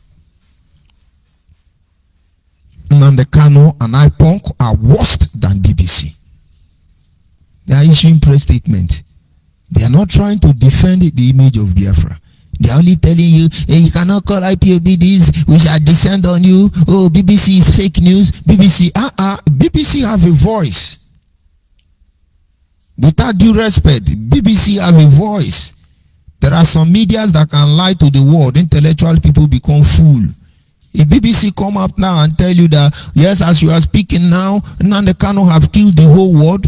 NNAMDI KANU and IPOB are worse than BBC. They are issuing press statement. They are not trying to defend the image of Biafra. They are only telling you, hey, you cannot call IPOB this, we shall descend on you. Oh, BBC is fake news. BBC, BBC have a voice. Without due respect, BBC have a voice. There are some medias that can lie to the world. Intellectual people become fool. If BBC come up now and tell you that, yes, as you are speaking now, NNAMDI KANU have killed the whole world,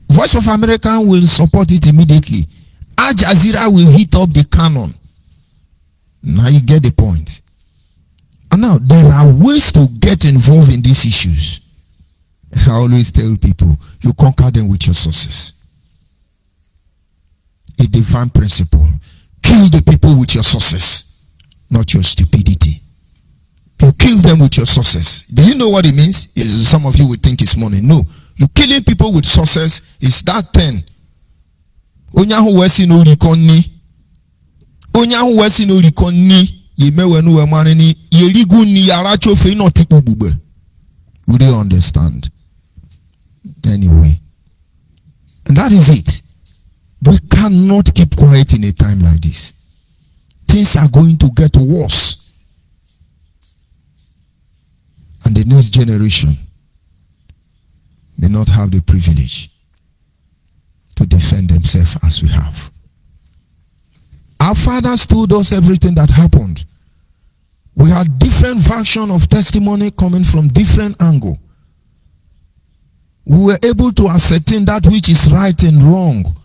Voice of America will support it immediately. Al Jazeera will hit up the canon. Now you get the point. And now there are ways to get involved in these issues. I always tell people, you conquer them with your sources. A divine principle. kill the people with your success, not your stupidity. You kill them with your success. Do you know what it means? Some of you would think it's money. No. You killing people with success is that 10. Onyahu wesi no rikonni. Onyahu wesi no rikonni. Yemewe no wemaneni. Yerigu ni yaracho fe no tiku bube. Would you understand? Anyway. And that is it. We cannot keep quiet in a time like this. Things are going to get worse. And the next generation may not have the privilege to defend themselves as we have. Our fathers told us everything that happened. We had different version of testimony coming from different angle. We were able to ascertain that which is right and wrong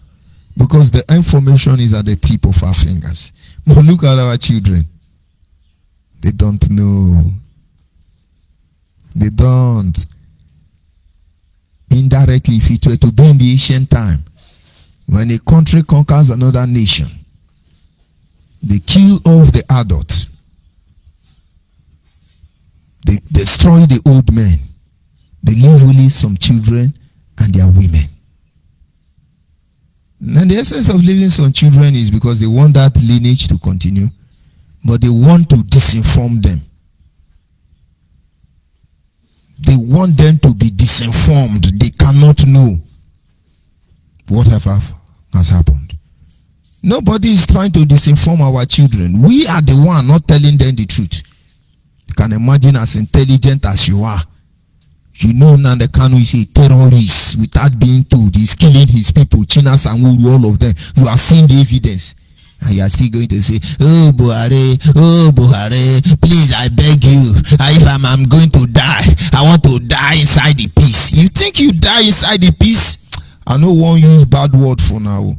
because the information is at the tip of our fingers. But look at our children. They don't know. They don't. Indirectly, if it were to be in the ancient time, when a country conquers another nation, they kill off the adults. They destroy the old men. They leave only some children and their women. And the essence of leaving some children is because they want that lineage to continue, but they want to disinform them. They want them to be disinformed. They cannot know whatever has happened. Nobody is trying to disinform our children. We are the one not telling them the truth. You can imagine as intelligent as you are. You know Nnamdi Kanu is a terrorist without being told. He's killing his people, Chinas and all of them. You are seeing the evidence. And you are still going to say, oh Buhari, please I beg you, if I'm going to die, I want to die inside the peace. You think you die inside the peace? I no one use bad word for now.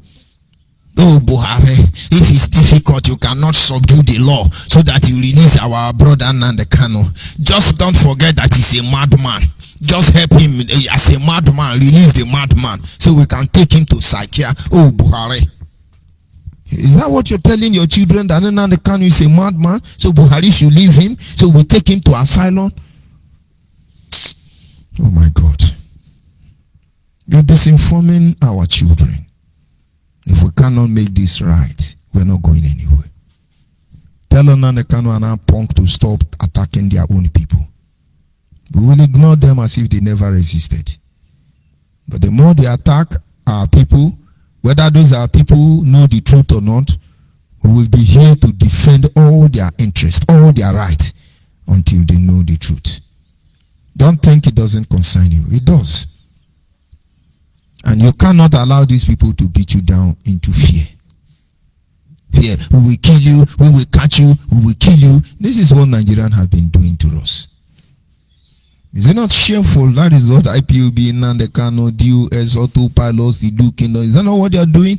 Oh Buhari, if it's difficult, you cannot subdue the law so that you release our brother Nnamdi Kanu. Just don't forget that he's a madman. Just help him as a madman, release the madman so we can take him to Psychia. Oh Buhari. Is that what you're telling your children, that Nnamdi Kanu is a madman, so Buhari should leave him, so we take him to asylum? Oh my God. You're disinforming our children. If we cannot make this right, we're not going anywhere. Tell Nnamdi Kanu and our punk to stop attacking their own people. We will ignore them as if they never resisted. But the more they attack our people, whether those are people know the truth or not, we will be here to defend all their interests, all their rights, until they know the truth. Don't think it doesn't concern you. It does. And you cannot allow these people to beat you down into fear. Fear. We will kill you. We will catch you. We will kill you. This is what Nigerians have been doing to us. Is it not shameful? That is what IPOB, Nnamdi Kanu, DOS, autopilots, the Duke Kingdom. Is that not what they are doing?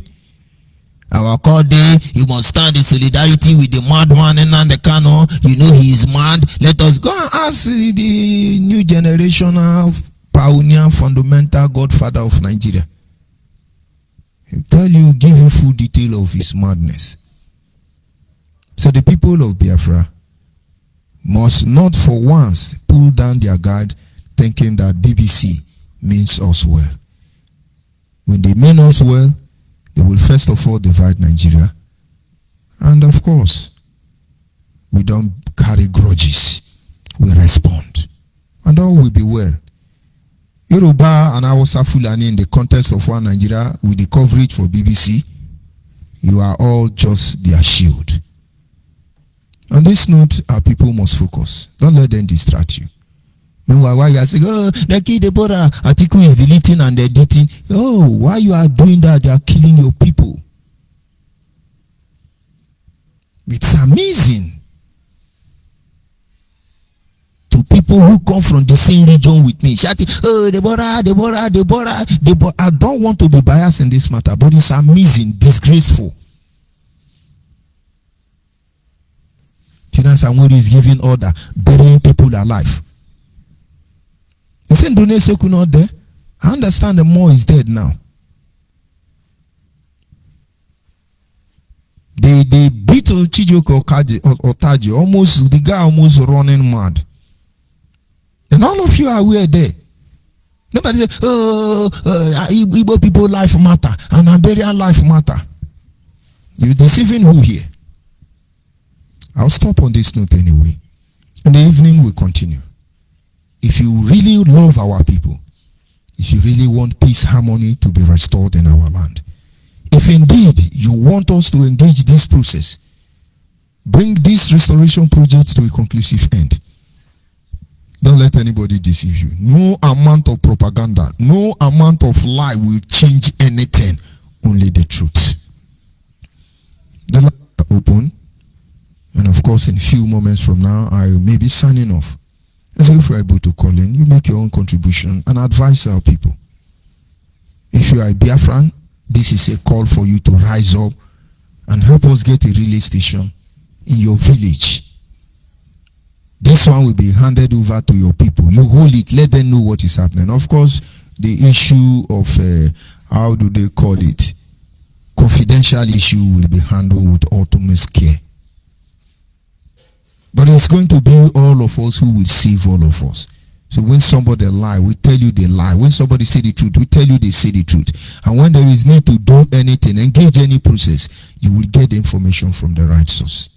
Our call day, you must stand in solidarity with the madman Nnamdi Kanu. You know he is mad. Let us go and ask the new generation of pioneer, fundamental godfather of Nigeria. He'll tell you, give you full detail of his madness. So the people of Biafra must not for once pull down their guard thinking that BBC means us well. When they mean us well, they will first of all divide Nigeria. And of course, we don't carry grudges. We respond. And all will be well. Yoruba and Hausa Fulani in the context of one Nigeria with the coverage for BBC, you are all just their shield. On this note, our people must focus. Don't let them distract you. Meanwhile, why you are saying, oh, Neki Deborah, Atiku is deleting and editing. Oh, why you are doing that? They are killing your people. It's amazing. To people who come from the same region with me, shouting, oh, Deborah. I don't want to be biased in this matter, but it's amazing, disgraceful. Tina Samori is giving order, burying people alive. He said, Ndone Seku not there. I understand the more is dead now. They beat Chijioke Otaji, almost the guy almost running mad. And all of you are aware there. Nobody say, Igbo people life matter and Iberian life matter. You're deceiving who here? I'll stop on this note anyway. In the evening we'll continue. If you really love our people, if you really want peace, harmony to be restored in our land, if indeed you want us to engage this process, bring this restoration project to a conclusive end. Don't let anybody deceive you. No amount of propaganda, no amount of lie will change anything. Only the truth. The lines are open. And of course, in a few moments from now, I may be signing off. And so if you're able to call in, you make your own contribution and advise our people. If you are a Biafran, this is a call for you to rise up and help us get a relay station in your village. This one will be handed over to your people. You hold it, let them know what is happening. Of course, the issue of, how do they call it, confidential issue will be handled with utmost care. But it's going to be all of us who will save all of us. So when somebody lie, we tell you they lie. When somebody say the truth, we tell you they say the truth. And when there is need to do anything, engage any process, you will get the information from the right source.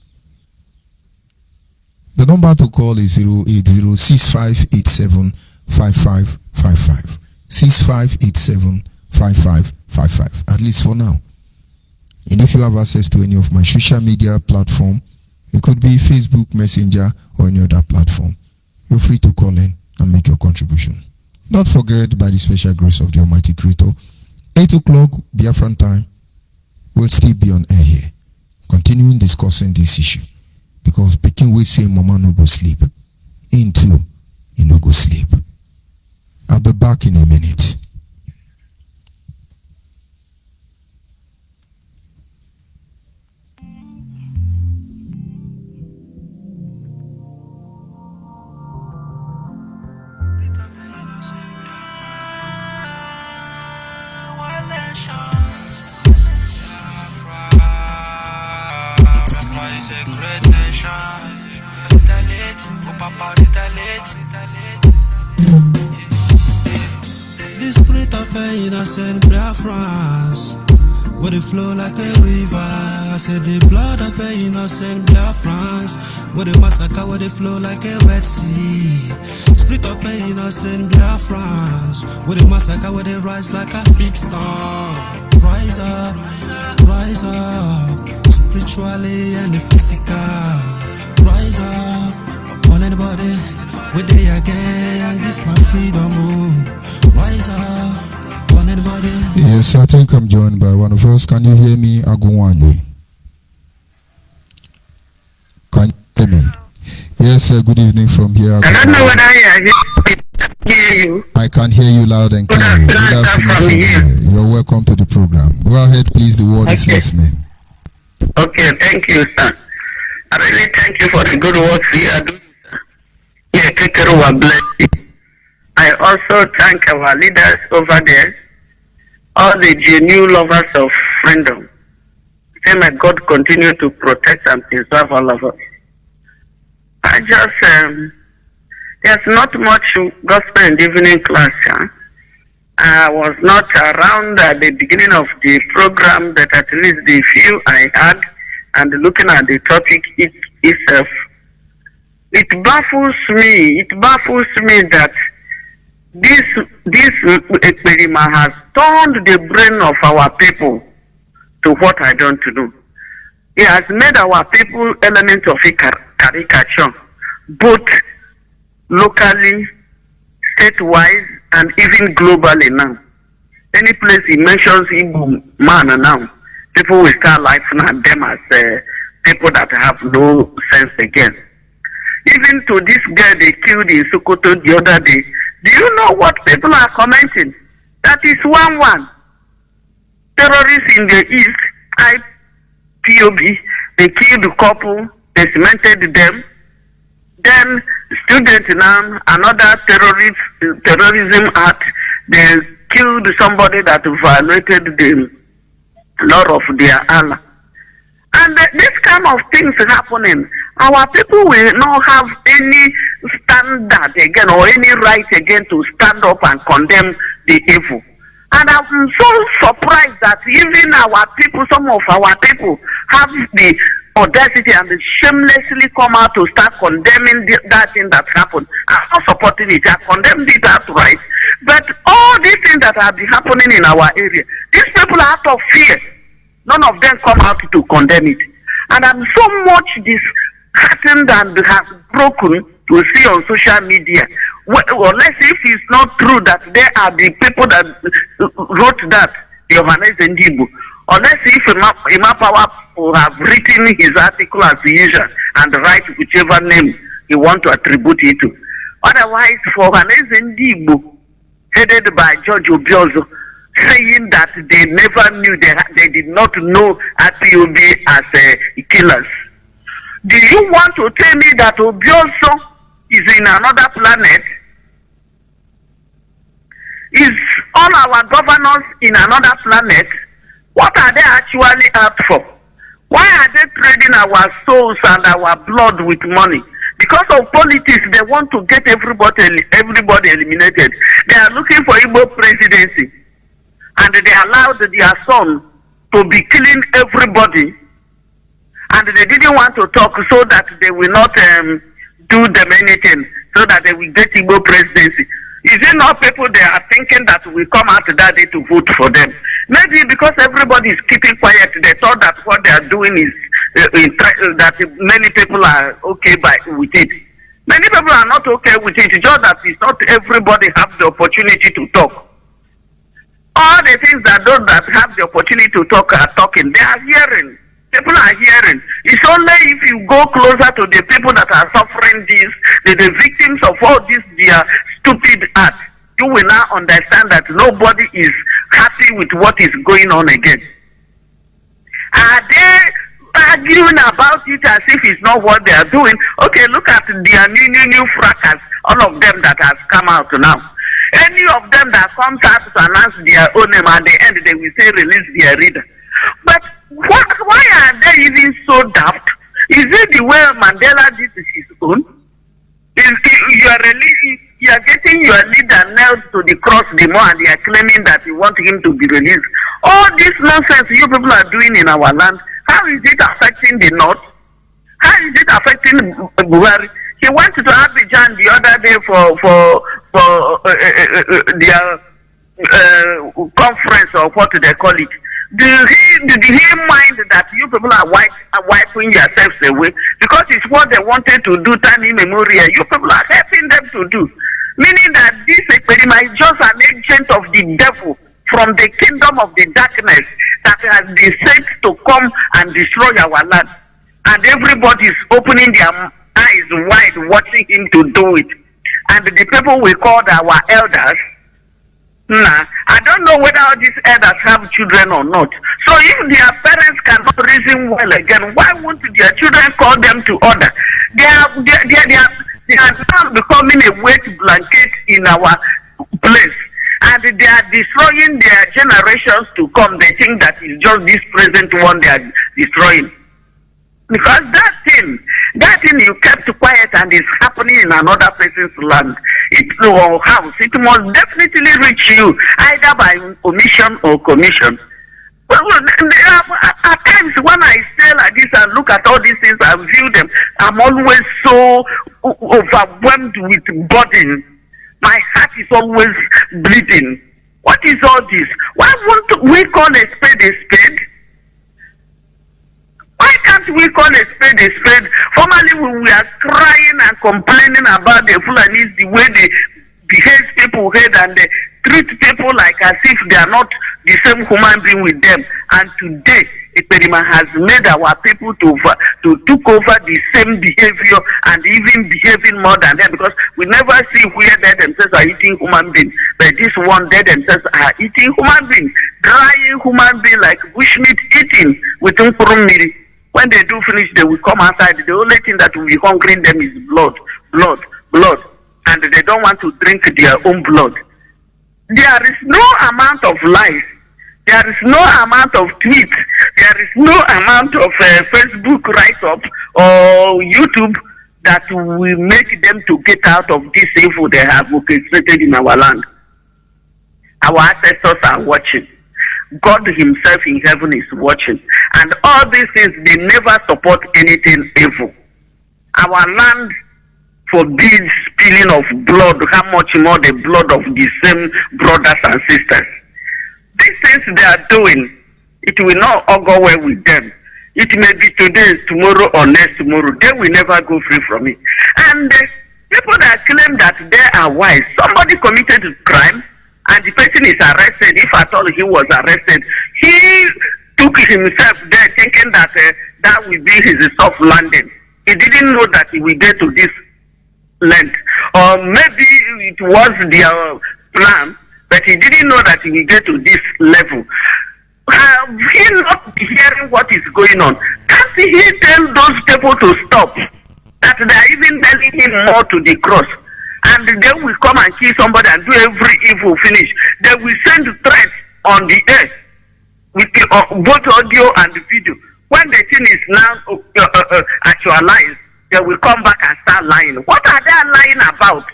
The number to call is 080-6587-5555. 6587-5555. At least for now. And if you have access to any of my social media platform, it could be Facebook, Messenger, or any other platform, you're free to call in and make your contribution. Don't forget, by the special grace of the Almighty Creator, 8 o'clock Biafran time, we'll still be on air here, continuing discussing this issue. Because Peking will say Mama no go sleep. Into he no go sleep. I'll be back in a minute. The spirit of innocent Biafrans, where they flow like a river. I said the blood of innocent Biafrans, where they massacre, where they flow like a Red Sea. Spirit of innocent Biafrans, where they massacre, where they rise like a big star. Rise up, spiritually and physical. Rise up, on anybody, where they again, this my freedom. Rise up, on anybody. Yes, I think I'm joined by one of us. Can you hear me, Agumwanye? Can you hear me? Yes, good evening from here. I don't know whether I hear you. I can hear you loud and clear. Good afternoon from here. You're welcome to the program. Go ahead, please. The world is listening. Okay, thank you, sir. I really thank you for the good work you are doing, sir. May God bless you. I also thank our leaders over there, all the genuine lovers of freedom. Say may God continue to protect and preserve all of us. I just, there's not much gospel in the evening class. Huh? I was not around at the beginning of the program, but at least the few I had, and looking at the topic itself, it baffles me that this Ekperima has turned the brain of our people to what I don't do. He has made our people element of a caricature, both locally, statewide, and even globally now. Any place he mentions Igbo man now, people will start laughing at them as people that have no sense again. Even to this guy they killed in Sokoto the other day, do you know what people are commenting? That is 1-1. Terrorists in the east, IPOB, they killed a couple, they cemented them. Then students now, another terrorism act, they killed somebody that violated the law of their Allah. And this kind of things happening, our people will not have any standard again or any right again to stand up and condemn the evil. And I'm so surprised that even our people, some of our people, have the audacity and shamelessly come out to start condemning that thing that happened. I'm not supporting it. I condemned it outright. But all these things that have been happening in our area, these people are out of fear. None of them come out to condemn it. And I'm so much disheartened and has broken to see on social media. Unless if it's not true that there are the people that wrote that, the NNAMDI, unless if Ima Power will have written his article as usual and write whichever name he want to attribute it to. Otherwise, for NNAMDI, headed by George Obiozo, saying that they never knew, they did not know IPOB as killers. Do you want to tell me that Obiozo is in another planet? Is all our governors in another planet? What are they actually out for? Why are they trading our souls and our blood with money? Because of politics, they want to get everybody eliminated. They are looking for Igbo presidency. And they allowed their son to be killing everybody. And they didn't want to talk so that they will not do them anything, so that they will get Igbo presidency. Is it not people they are thinking that will come out that day to vote for them? Maybe because everybody is keeping quiet, they thought that what they are doing is that many people are okay with it. Many people are not okay with it, just that it's not everybody have the opportunity to talk. All the things that those that have the opportunity to talk are talking, they are hearing. People are hearing. It's only if you go closer to the people that are suffering this, the victims of all this, their stupid act, you will now understand that nobody is happy with what is going on again. Are they arguing about it as if it's not what they are doing? Okay, look at their new fracas, all of them that has come out now. Any of them that comes out to announce their own name, at the end they will say release their reader. But why are they even so daft? Is it the way Mandela did his own? You are getting your leader nailed to the cross the more, and they are claiming that you want him to be released. All this nonsense you people are doing in our land, how is it affecting the North? How is it affecting Buhari? He went to Abidjan the other day for their conference, or what do they call it. Did he mind that you people are wiping yourselves away? Because it's what they wanted to do, time immemorial. You people are helping them to do. Meaning that this experiment is just an agent of the devil from the kingdom of the darkness that has been sent to come and destroy our land. And everybody is opening their eyes wide, watching him to do it. And the people we called our elders, I don't know whether all these elders have children or not. So if their parents cannot reason well again, why won't their children call them to order? They are now becoming a wet blanket in our place. And they are destroying their generations to come. They think that it's just this present one they are destroying. Because that thing you kept quiet and is happening in another person's land, or house, it must definitely reach you, either by omission or commission. But at times when I stay like this and look at all these things and view them, I'm always so overwhelmed with burden. My heart is always bleeding. What is all this? Why won't we call a spade a spade? Why can't we call a spade a spade? Formerly we were crying and complaining about the Fulanis, the way they behave people hate and they treat people like as if they are not the same human being with them. And today, Ekperima has made our people to took over the same behavior and even behaving more than them, because we never see where they themselves are eating human beings. But this one, they themselves are eating human beings, drying human beings like bushmeat eating with Nkurumiri. When they do finish, they will come outside. The only thing that will be hungering them is blood. And they don't want to drink their own blood. There is no amount of lies. There is no amount of tweets. there is no amount of Facebook write-up or YouTube that will make them to get out of this evil they have orchestrated in our land. Our ancestors are watching. God himself in heaven is watching. And all these things, they never support anything evil. Our land forbids spilling of blood, how much more the blood of the same brothers and sisters. These things they are doing, it will not all go well with them. It may be today, tomorrow, or next tomorrow. They will never go free from it. And people that claim that they are wise, somebody committed a crime, and the person is arrested. If at all he was arrested, he took himself there thinking that that will be his soft landing. He didn't know that he will get to this length. Or maybe it was their plan, but he didn't know that he will get to this level. Have he not been hearing what is going on? Can't he tell those people to stop? That they are even telling him more to the cross. And they will come and kill somebody and do every evil finish. They will send threats on the air with both audio and video. When the thing is now actualized, they will come back and start lying. What are they lying about?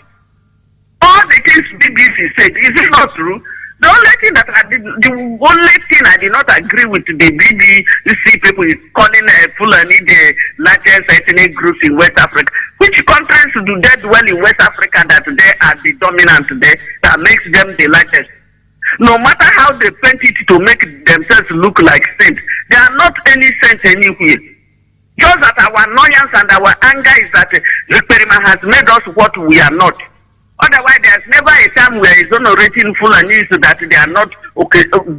All the things BBC said, is it not true? The only thing I did not agree with the BBC people is calling Fulani the largest ethnic groups in West Africa. Which countries do they dwell in West Africa that they are the dominant there, that makes them the largest? No matter how they paint it to make themselves look like saints, they are not any saints anywhere. Just that our annoyance and our anger is that Experiment has made us what we are not. Otherwise, there's never a time where it's honorating Fulani so that they are not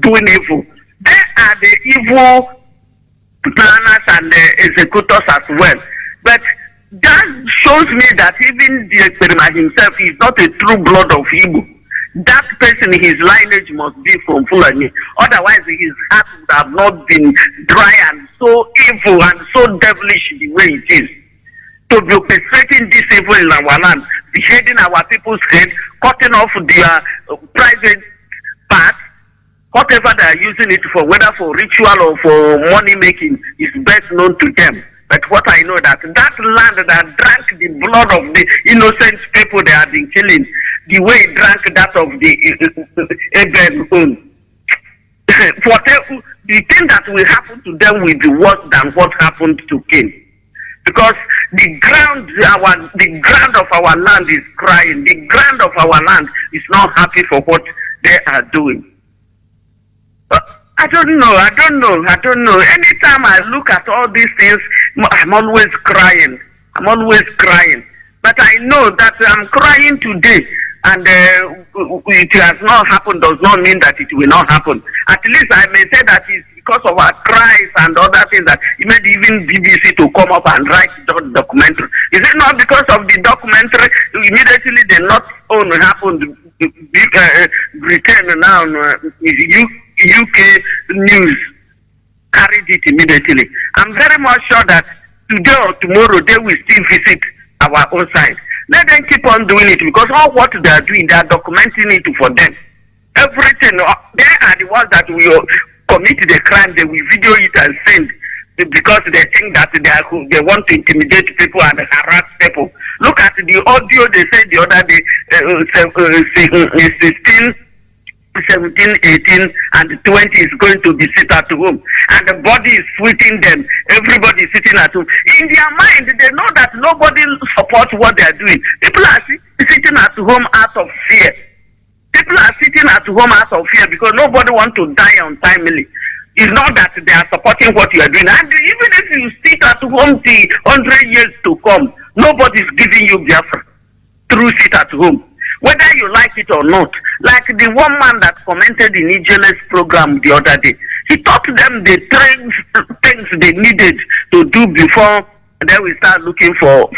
doing evil. They are the evil planners and the executors as well. But that shows me that even the Experiment himself is not a true blood of Igbo. That person, his lineage must be from Fulani. Otherwise, his heart would have not been dry and so evil and so devilish the way it is. To be orchestrating this evil in our land, beheading our people's head, cutting off their private parts, whatever they are using it for, whether for ritual or for money making, is best known to them. But what I know that land that drank the blood of the innocent people they have been killing, the way it drank that of the Abel, the thing that will happen to them will be worse than what happened to Cain. Because the ground of our land is crying. The ground of our land is not happy for what they are doing. I don't know. Anytime I look at all these things, I'm always crying. But I know that I'm crying today, and it has not happened does not mean that it will not happen. At least I may say that it's because of our cries and other things that it made even BBC to come up and write the documentary. Is it not because of the documentary? Immediately the not only happened, Britain now, UK news carried it immediately. I'm very much sure that today or tomorrow they will still visit our own side. Let them keep on doing it, because all what they are doing, they are documenting it for them. Everything, they are the ones that will commit the crime, they will video it and send, because they think that they want to intimidate people and harass people. Look at the audio they said the other day, 16, 17, 18, and 20 is going to be sit at home, and the body is sweating them. Everybody is sitting at home. In their mind, they know that nobody supports what they are doing. People are sitting at home out of fear. People are sitting at home out of fear because nobody wants to die untimely. It's not that they are supporting what you are doing. And even if you sit at home the 100 years to come, nobody is giving you Biafra through sit at home. Whether you like it or not. Like the one man that commented in Ijele's program the other day. He taught them the things they needed to do before they will start looking for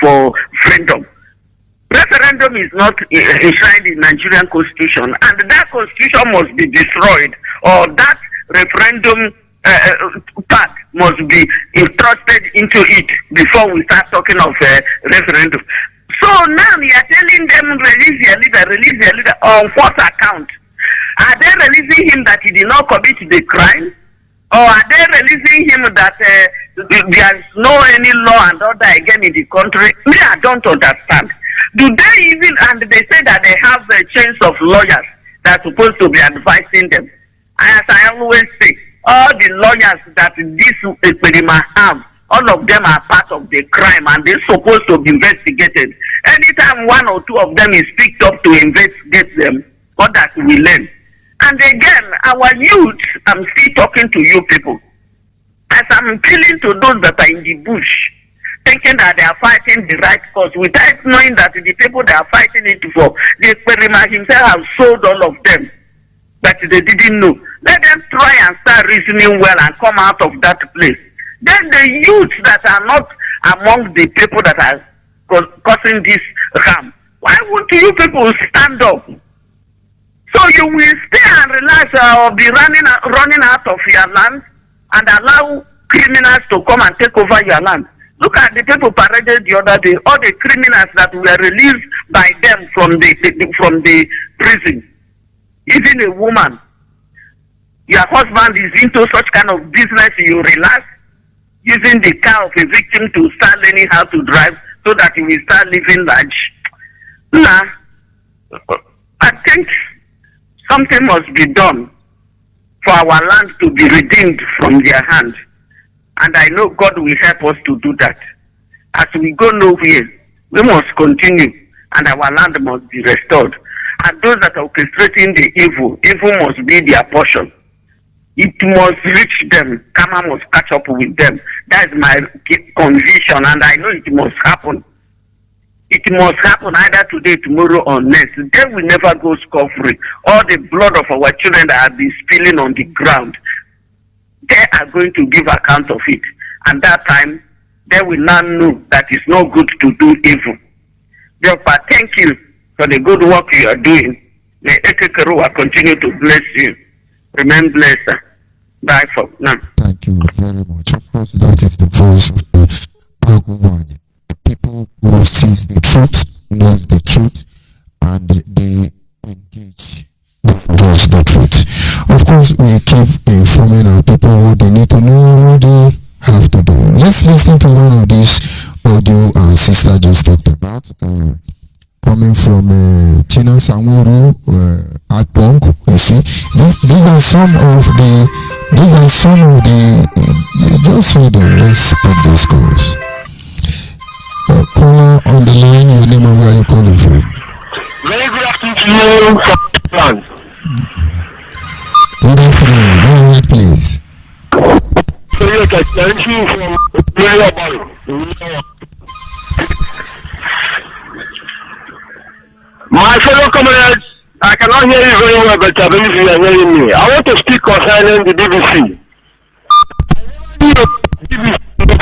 freedom. Referendum is not enshrined in Nigerian constitution, and that constitution must be destroyed, or that referendum part must be entrusted into it before we start talking of referendum. So now we are telling them release your leader on what account? Are they releasing him that he did not commit the crime? Or are they releasing him that there is no any law and order again in the country? Me, I don't understand. Do they even, and they say that they have a chains of lawyers that are supposed to be advising them. As I always say, all the lawyers that this Ekperima have, all of them are part of the crime and they're supposed to be investigated. Anytime one or two of them is picked up to investigate them, others will learn. And again, our youth, I'm still talking to you people. As I'm appealing to those that are in the bush, thinking that they are fighting the right cause, without knowing that the people they are fighting it for, the Ekperima himself have sold all of them, but they didn't know. Let them try and start reasoning well and come out of that place. Then the youth that are not among the people that are causing this harm, why won't you people stand up? So you will stay and relax or be running out of your land and allow criminals to come and take over your land. Look at the people paraded the other day, all the criminals that were released by them from the prison. Even a woman, your husband is into such kind of business, you relax, using the car of a victim to start learning how to drive so that he will start living large. Now, I think something must be done for our land to be redeemed from their hand. And I know God will help us to do that. As we go nowhere, we must continue and our land must be restored. And those that are orchestrating the evil must be their portion. It must reach them. Karma must catch up with them. That is my conviction, and I know it must happen. It must happen either today, tomorrow, or next. They will never go scot-free. All the blood of our children that have been spilling on the ground, they are going to give account of it. And that time, they will now know that it's not good to do evil. Therefore, thank you for the good work you are doing. May Ekekeruwa continue to bless you. Remain blessed. Bye for now. Thank you very much. Of course, that is the voice of the Bagumani. The people who sees the truth, knows the truth, and they engage with the truth. Of course, we keep informing our people what they need to know, what they have to do. Let's listen to one of these audio our sister just talked about. Coming from China Samuru, IPOB, you see, these are some of the, just so that let's pick these calls. Caller on the line, your name and where you calling from? Very good afternoon to you, France. Good afternoon, go ahead please. So yes, I thank you from my fellow comrades, I cannot hear you very well, but I believe you are hearing me. I want to speak concerning the BBC.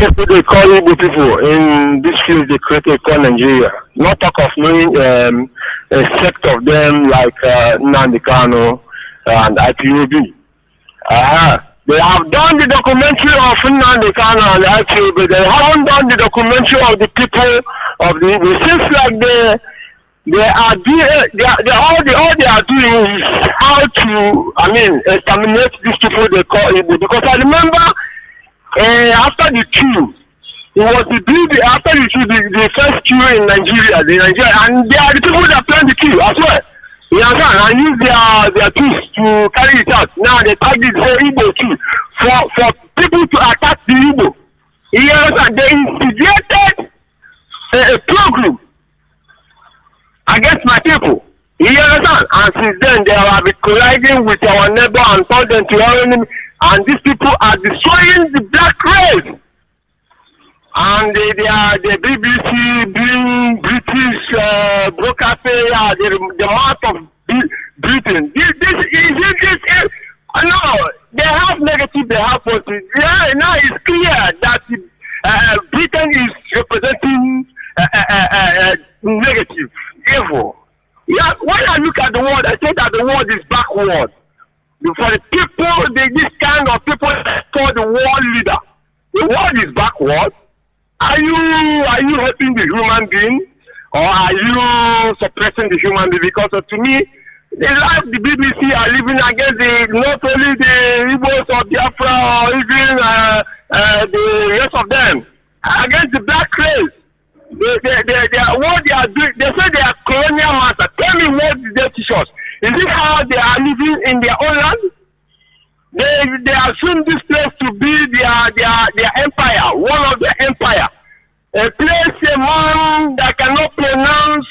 They call Igbo people in this field they created called Nigeria. Not talk of knowing a sect of them like NNAMDI and IPOB. They have done the documentary of NNAMDI and IPOB, but they haven't done the documentary of the people of the Igbo. It seems like all they are doing is how to, exterminate these people they call Igbo. Because I remember after the coup, it was after the first coup in Nigeria, and they are the people that planned the coup as well. You understand? And use their tools to carry it out. Now they tag it for Igbo too, for people to attack the Igbo. You understand? They instigated a program against my people. You understand? And since then they have been colliding with our neighbor and told them to our enemy. And these people are destroying the black race. And the BBC, British broadcaster, the mouth of Britain. No, they have negative, they have positive. Yeah, now it's clear that Britain is representing negative, evil. Yeah, when I look at the world, I think that the world is backward. For the people, this kind of people called the world leader. The world is backward. Are you helping the human being, or are you suppressing the human being? Because to me, The life the BBC are living against not only the Igbos of Biafra or even the rest of them, against the black race. They are what they are doing. They say they are colonial masters. Tell me what they teach us. Is it how they are living in their own land? They assume this place to be their empire, one of their empire. A place, a man that cannot pronounce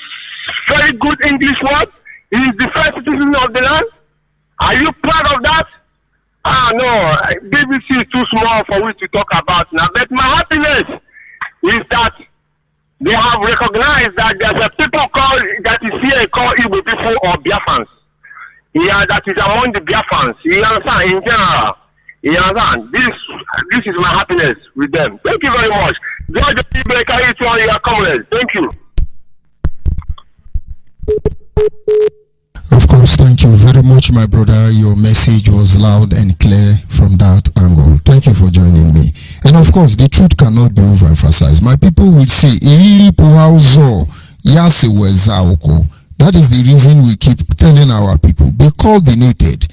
very good English words. He is the first citizen of the land. Are you proud of that? No, BBC is too small for we to talk about now. But my happiness is that they have recognized that there's a people that is here called Igbo people or Biafrans. Yeah, that is among the Biafrans. You understand? In general, you understand? This is my happiness with them. Thank you very much. George, carry it on your comments. Thank you. Of course, thank you very much, my brother. Your message was loud and clear from that angle. Thank you for joining me. And of course, the truth cannot be overemphasized. My people will say, that is the reason we keep telling our people, be coordinated.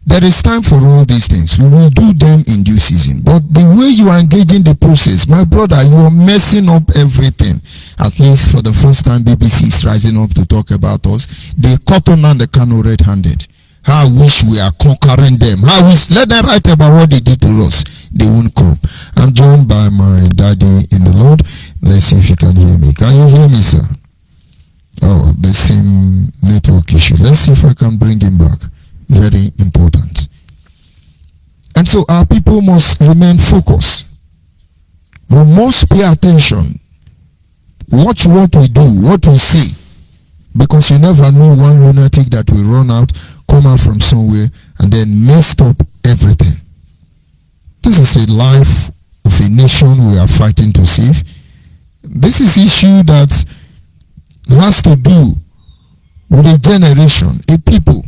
There is time for all these things. We will do them in due season. But the way you are engaging the process, my brother, you are messing up everything. At least for the first time, BBC is rising up to talk about us. They caught on the KANU red-handed. I wish we are conquering them. I wish, let them write about what they did to us. They won't come. I'm joined by my daddy in the Lord. Let's see if you can hear me. Can you hear me, sir? Oh, the same network issue. Let's see if I can bring him back. Very important. And so our people must remain focused. We must pay attention. Watch what we do, what we say. Because you never know one lunatic that will run out, come out from somewhere, and then messed up everything. This is a life of a nation we are fighting to save. This is issue that has to do with a generation, a people.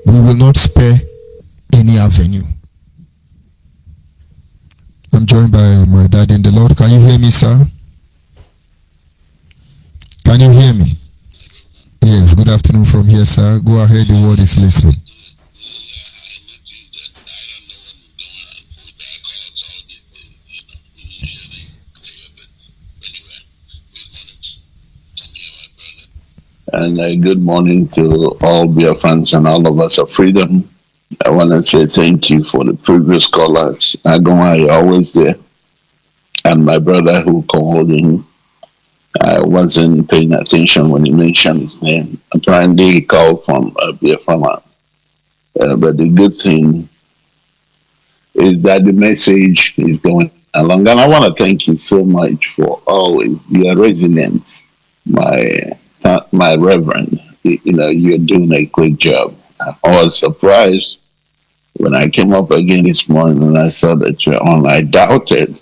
We will not spare any avenue. I'm joined by my dad in the Lord. Can you hear me, sir? Can you hear me? Yes, good afternoon from here, sir. Go ahead, the word is listening. And good morning to all Biafrans and all of us of freedom. I want to say thank you for the previous callers. Agoma, you're always there. And my brother who called in, I wasn't paying attention when he mentioned his name. Apparently he called from Biafra. But the good thing is that the message is going along. And I want to thank you so much for always your resilience, my reverend. You know, you're doing a great job. I was surprised when I came up again this morning and I saw that you're on. I doubted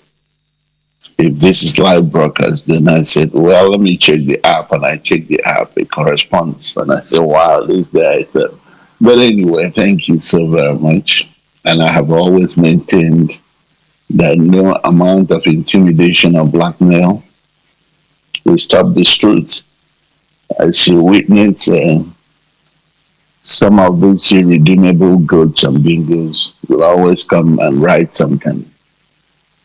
if this is live broadcast. Then I said, well, let me check the app. And I checked the app. It corresponds. And I said, wow, this guy. But anyway, thank you so very much. And I have always maintained that no amount of intimidation or blackmail will stop this truth. As you witness some of these irredeemable goats and bingos will always come and write something,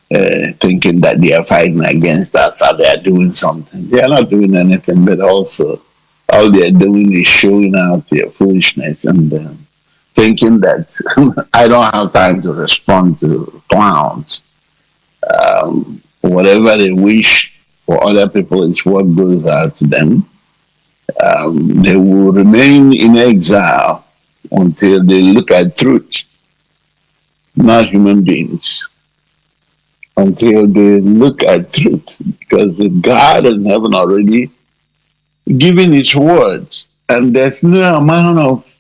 thinking that they are fighting against us or they are doing something. They are not doing anything, but also all they are doing is showing out their foolishness and thinking that I don't have time to respond to clowns. Whatever they wish for other people is what goes out to them. They will remain in exile until they look at truth, not human beings. Until they look at truth, because the God in heaven already given his words, and there's no amount of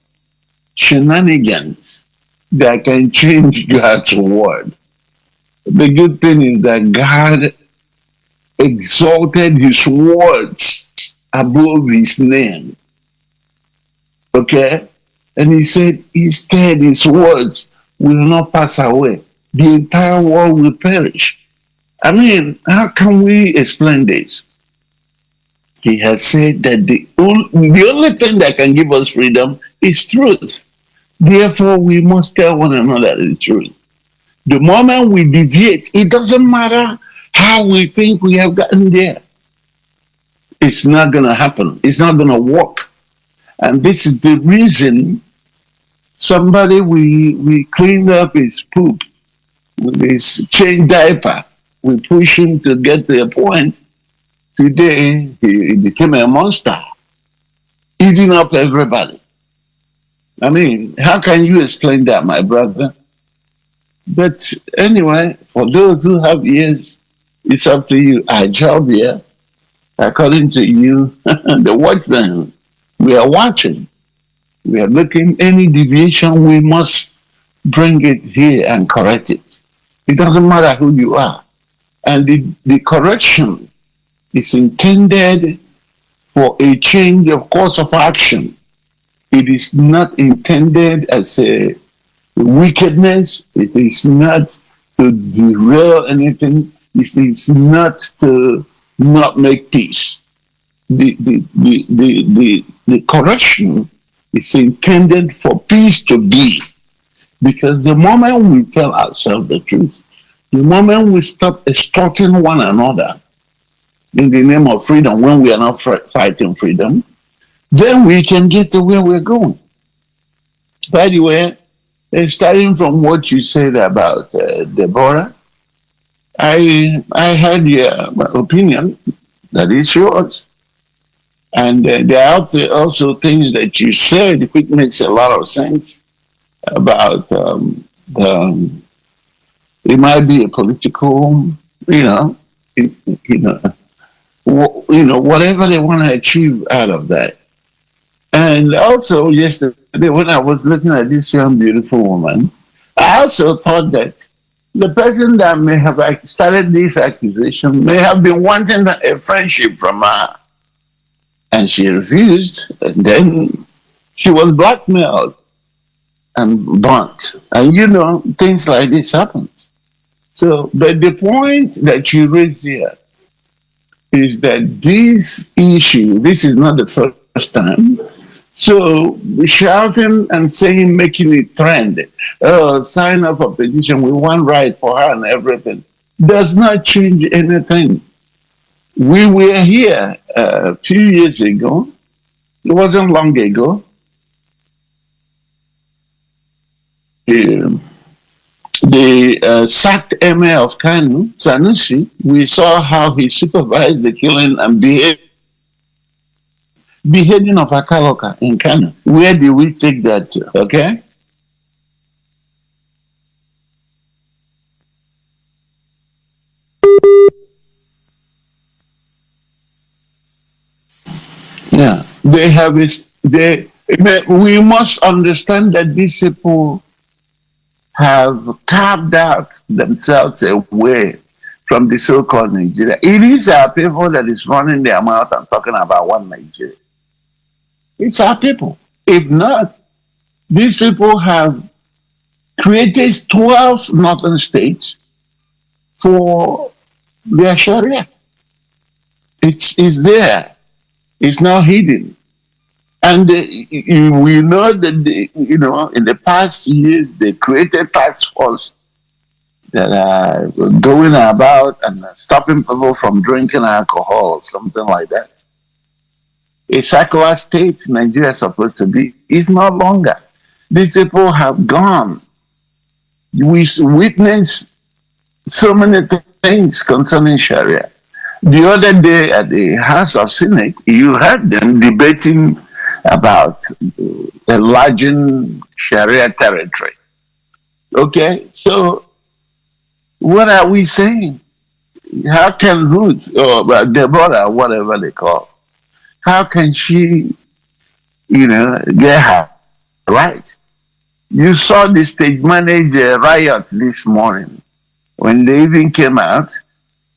shenanigans that can change God's word. The good thing is that God exalted his words above his name. Okay? And he said, instead his words will not pass away. The entire world will perish. I mean, how can we explain this? He has said that the only thing that can give us freedom is truth. Therefore, we must tell one another the truth. The moment we deviate, it doesn't matter how we think we have gotten there. It's not going to happen. It's not going to work. And this is the reason somebody we cleaned up his poop with his change diaper. We push him to get to a point. Today, he became a monster, eating up everybody. I mean, how can you explain that, my brother? But anyway, for those who have ears, it's up to you. Our job here, according to you, the watchman, we are watching. We are looking any deviation, we must bring it here and correct it. It doesn't matter who you are. And the correction is intended for a change of course of action. It is not intended as a wickedness. It is not to derail anything. It is not to not make peace. The correction is intended for peace to be. Because the moment we tell ourselves the truth, the moment we stop extorting one another in the name of freedom when we are not fighting freedom, then we can get to where we're going. By the way, starting from what you said about Deborah, I heard your opinion, that is yours. And there are also things that you said which makes a lot of sense about it might be a political, you know, you know, whatever they want to achieve out of that. And also yesterday, when I was looking at this young beautiful woman, I also thought that the person that may have started this accusation may have been wanting a friendship from her, and she refused. And then she was blackmailed and burnt. And things like this happen. So, but the point that you raised here is that this is not the first time. So shouting and saying, making it trend, sign up a petition, we want right for her and everything, does not change anything. We were here a few years ago. It wasn't long ago. The sacked emir of KANU, Sanusi, we saw how he supervised the killing and beheading of Akaloka in KANU. Where did we take that to? Okay? Yeah. We must understand that these people have carved out themselves away from the so-called Nigeria. It is our people that is running their mouth and talking about one Nigeria. It's our people. If not, these people have created 12 northern states for their Sharia. It's there. It's not hidden. And we know that, in the past years, they created task force that are going about and stopping people from drinking alcohol or something like that. A secular state Nigeria is supposed to be is no longer. These people have gone. We witnessed so many things concerning Sharia. The other day at the House of Senate, you heard them debating about enlarging Sharia territory. Okay, so what are we saying? How can Ruth or Deborah, whatever they call, how can she, get her right? You saw the stage manager riot this morning when they even came out.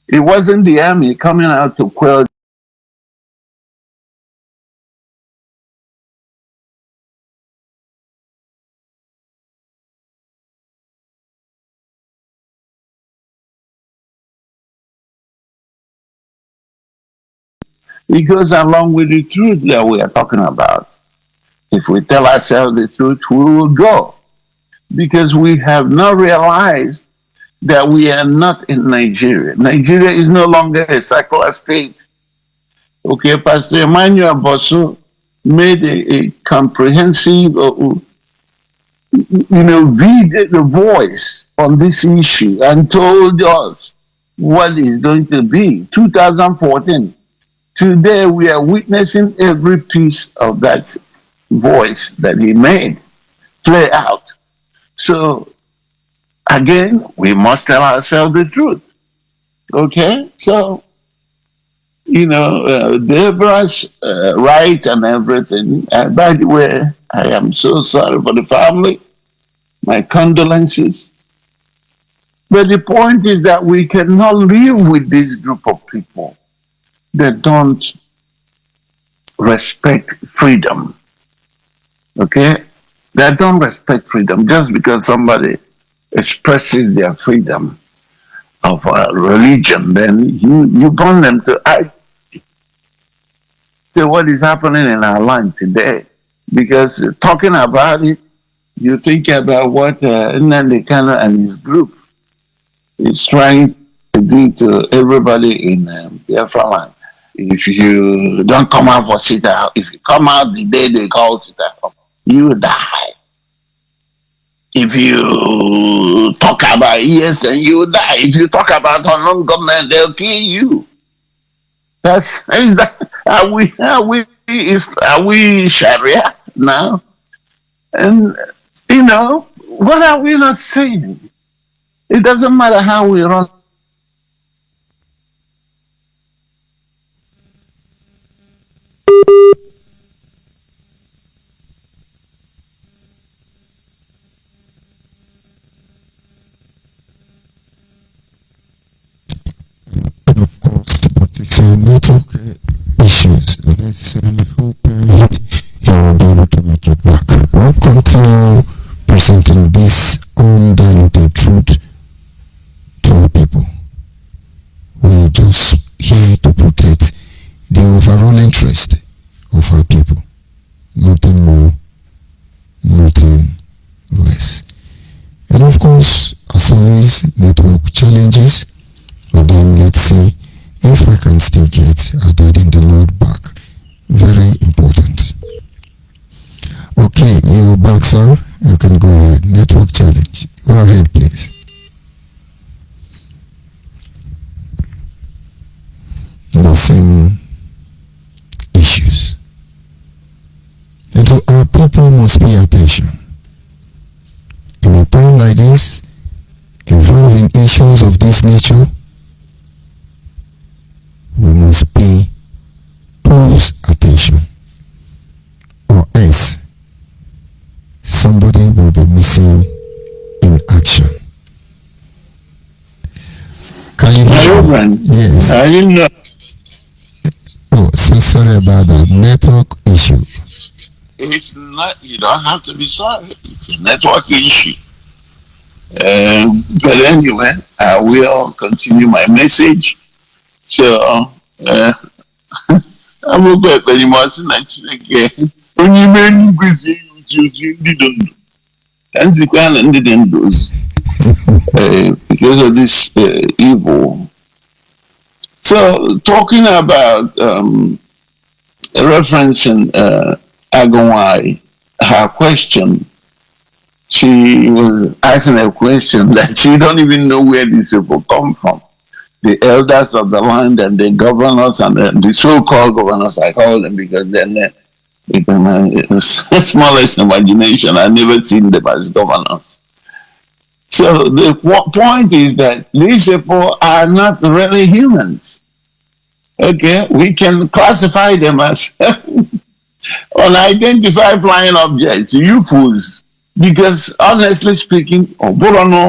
It wasn't the army coming out to quell. Because along with the truth that we are talking about, if we tell ourselves the truth, we will go. Because we have not realized that we are not in Nigeria. Nigeria is no longer a secular state. Okay, Pastor Emmanuel Bosso made a comprehensive, the voice on this issue and told us what is going to be 2014. Today we are witnessing every piece of that voice that he made play out. So again, we must tell ourselves the truth. Okay? So, Deborah's right and everything. And by the way, I am so sorry for the family. My condolences. But the point is that we cannot live with this group of people that don't respect freedom. Okay? That don't respect freedom just because somebody expresses their freedom of religion, then you want them to act. So what is happening in our land today? Because talking about it, you think about what NNAMDI and his group is trying to do to everybody in BIAFRA land. If you don't come out for sit-out, if you come out the day they call sit-out, you die. If you talk about ESN, you die. If you talk about unknown government, they'll kill you. Are we Sharia now? And what are we not saying? It doesn't matter how we run. Of course, but it's a network issues. Let's hope he will be able to make it back. We'll continue presenting this undiluted truth to our people. We're just here to protect the overall interest of our people. Nothing more, nothing less. And of course, as always, network challenges. But then let's see if I can still get our dad in the Lord back. Very important. Okay, you're back, sir. You can go ahead. Network challenge. Go ahead, please. The same issues. And so our people must pay attention. In a time like this, involving issues of this nature, we must pay close attention, or else somebody will be missing in action. Can you hear me? Yes. I didn't know. Oh, so sorry about that network issue. It's not. You don't have to be sorry. It's a network issue. But anyway, I will continue my message. So, I'm going to go to ONYIBE because of this evil. So, talking about referencing Agawai, her question, she was asking a question that she don't even know where these people come from. The elders of the land and the governors and the so-called governors, I call them, because then the smallest imagination, I've never seen them as governors. So the point is that these people are not really humans. Okay, we can classify them as unidentified flying objects, UFOs, because honestly speaking, they are not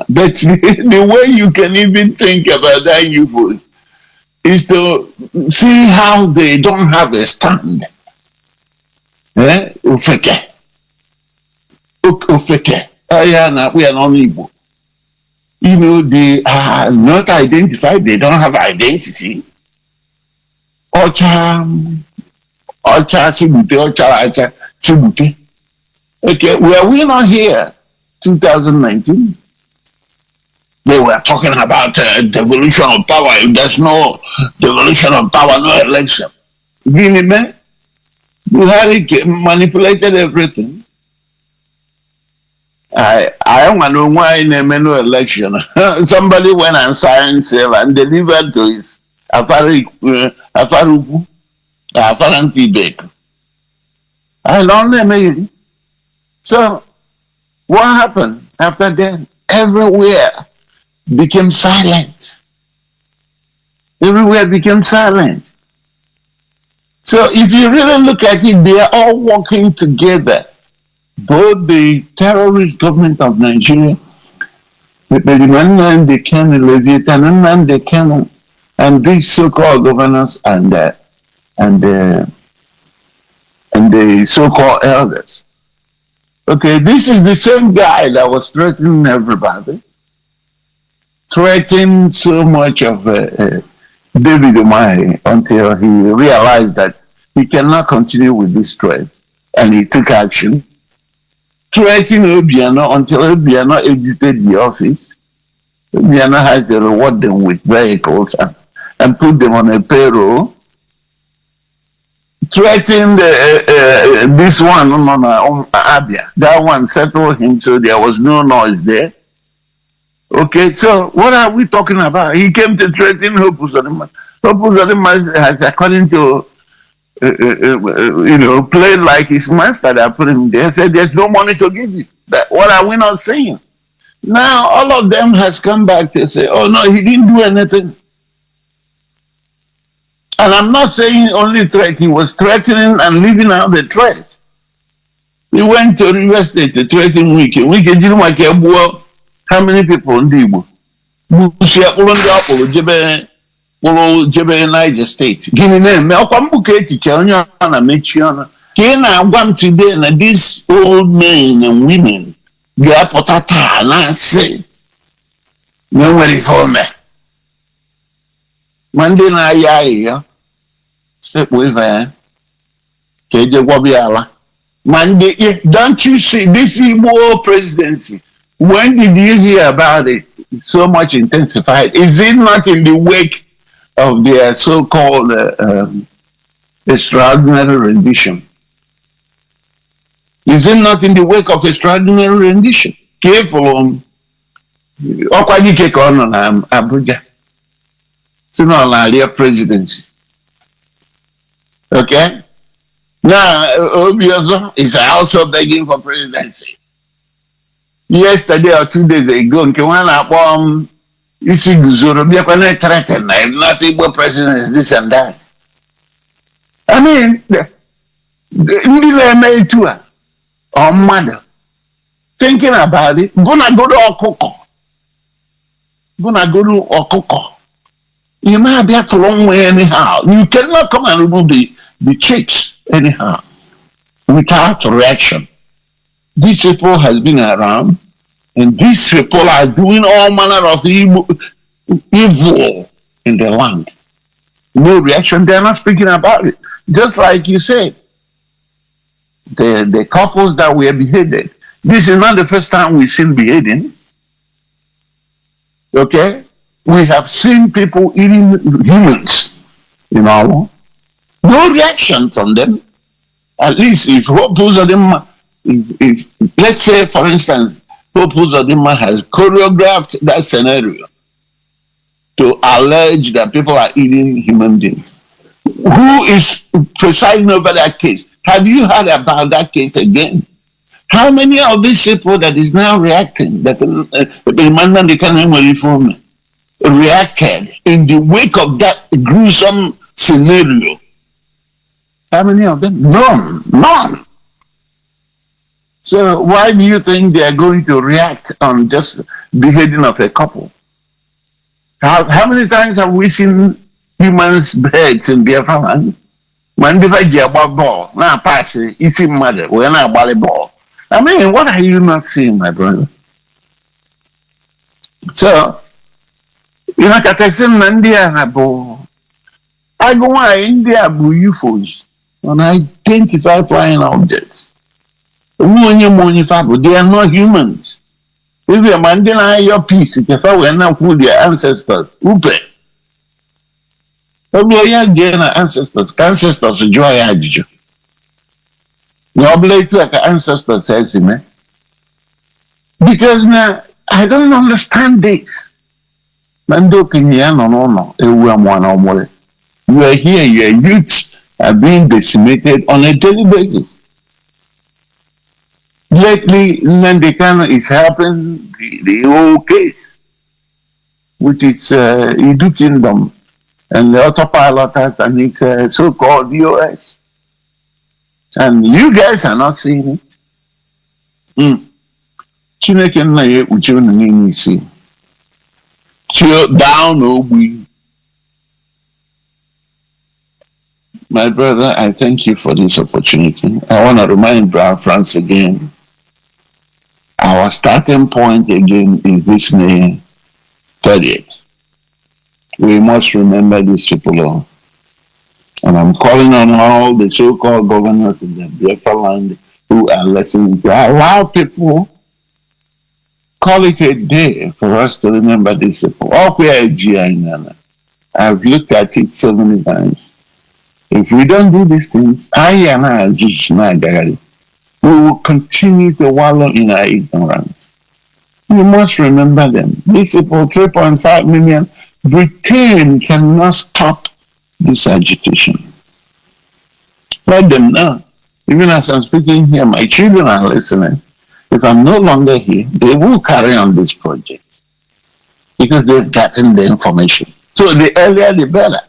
but the way you can even think about that UFOs is to see how they don't have a stand. Ofeke. Yeah, we are not Igbo. You know, they are not identified. They don't have identity. Ocha Sibute. Okay, were we not here 2019? They were talking about devolution of power. If there's no devolution of power, no election. Really, man? Buhari manipulated everything. I don't know why in a no election. Somebody went and signed sale and delivered to his Afaranti. I don't know. So what happened after that? Everywhere became silent. Everywhere became silent. So if you really look at it, they are all working together. Both the terrorist government of Nigeria, the NNAMDI, and these so-called governors and the so-called elders. Okay, this is the same guy that was threatening everybody, threatening so much of David Umahi until he realized that he cannot continue with this threat, and he took action. Threatening Obiano until Obiano exited the office. Obiano had to reward them with vehicles and put them on a payroll. Threatened this one on Abia. That one settled him, so there was no noise there. Okay, so what are we talking about? He came to threaten Hope Uzodimma. Hope Uzodimma has, according to played like his master that put him there, said there's no money to give you. What are we not saying? Now all of them has come back to say, oh no, he didn't do anything. And I'm not saying only threat, he was threatening and living out the threat. He went to River State to threaten Wike. Wike didn't want to how many people in Igbo? Jebe Niger State. Gini name, today and these old men and women, they are potata and I say, nobody for me. Monday na ya step with KJ Wabiala. Monday, don't you see this Igbo presidency? When did you hear about it? So much intensified. Is it not in the wake of their so-called extraordinary rendition? Is it not in the wake of extraordinary rendition? Careful, Abuja. It's not their presidency. Okay? Now, Obiozo is also begging for presidency. Yesterday or 2 days ago, you see, Guzoro, threatened, nothing but president, this and that. I mean, or mother, thinking about it, gonna go to Okoko. You might be at a long way anyhow. You cannot come and remove the chicks anyhow without reaction. These people has been around, and these people are doing all manner of evil in the land. No reaction. They're not speaking about it. Just like you said, the couples that were beheaded. This is not the first time we've seen beheading. Okay? We have seen people eating humans, no reaction from them. At least if Hope Uzodimma, if let's say, for instance, Hope Uzodimma has choreographed that scenario to allege that people are eating human beings. Who is presiding over that case? Have you heard about that case again? How many of these people that is now reacting, that reacted in the wake of that gruesome scenario? How many of them? None. So why do you think they are going to react on just beheading of a couple? How many times have we seen humans beheaded in Biafra land? When they fight ball, now pass it, it's in mother, we're not volleyball. I mean, what are you not seeing, my brother? So, you know, Katasin India I go to India UFOs unidentified flying objects. They are not humans. If you're Mandela, your peace, if we're not who their ancestors, who pay? We are again ancestors joy adju. No blame like ancestors says me. Because now I don't understand this. Mando Kenyan no. You are here, your youths are being decimated on a daily basis. Lately, Nandekano is helping the whole case, which is Idu Kingdom and the autopilot and its so-called US. And you guys are not seeing it. Chineke na ye uche unu n'ime isi. Down we. My brother, I thank you for this opportunity. I want to remind BIAFRANS again. Our starting point again is this May 30th. We must remember these people all. And I'm calling on all the so-called governors in the Biafra land who are listening to allow people, call it a day for us to remember these people. I've looked at it so many times. If we don't do these things, we will continue to wallow in our ignorance. You must remember them. These people, 3.5 million, Britain cannot stop this agitation. Let them know. Even as I'm speaking here, my children are listening. If I'm no longer here, they will carry on this project because they've gotten the information. So the earlier, the better.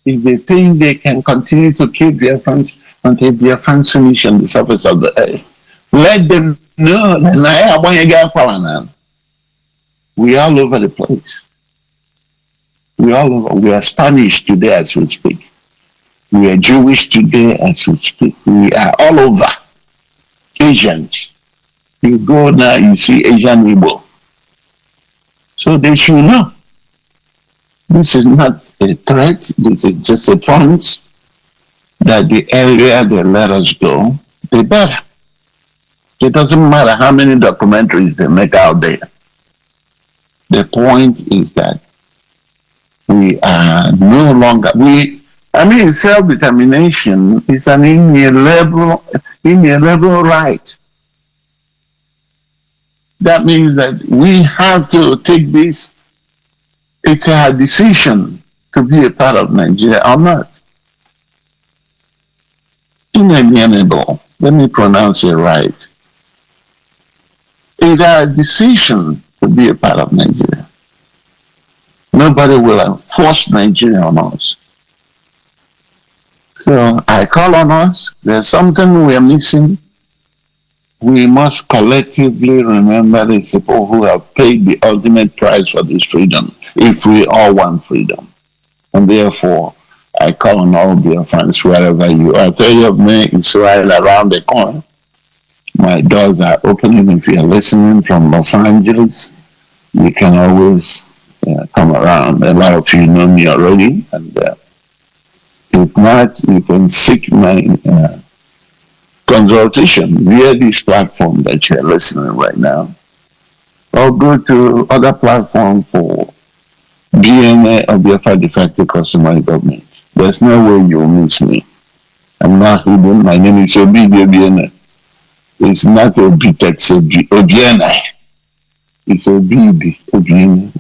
If they think they can continue to keep BIAFRANS until BIAFRANS finish on the surface of the earth, let them know that we are all over the place. We are all over. We are Spanish today as we speak. We are Jewish today as we speak. We are all over. Asians. You go now, you see Asian Igbo. So they should know. This is not a threat. This is just a promise that the earlier they let us go, the better. It doesn't matter how many documentaries they make out there. The point is that we are no longer, self-determination is an inalienable right. That means that we have to take this. It's our decision to be a part of Nigeria or not. Inalienable. Let me pronounce it right. It's our decision to be a part of Nigeria. Nobody will force Nigeria on us. So I call on us. There's something we are missing. We must collectively remember the people who have paid the ultimate price for this freedom, if we all want freedom. And therefore, I call on all BIAFRANS wherever you are. 30th of May, Israel around the corner. My doors are opening. If you're listening from Los Angeles, you can always come around. A lot of you know me already. And if not, you can seek my consultation via this platform that you're listening right now. Or go to other platform for DNA or Biafra de facto customary government. There's no way you'll miss me. I'm not hidden. My name is Obi. It's not Obitex Obiena. It's Obi.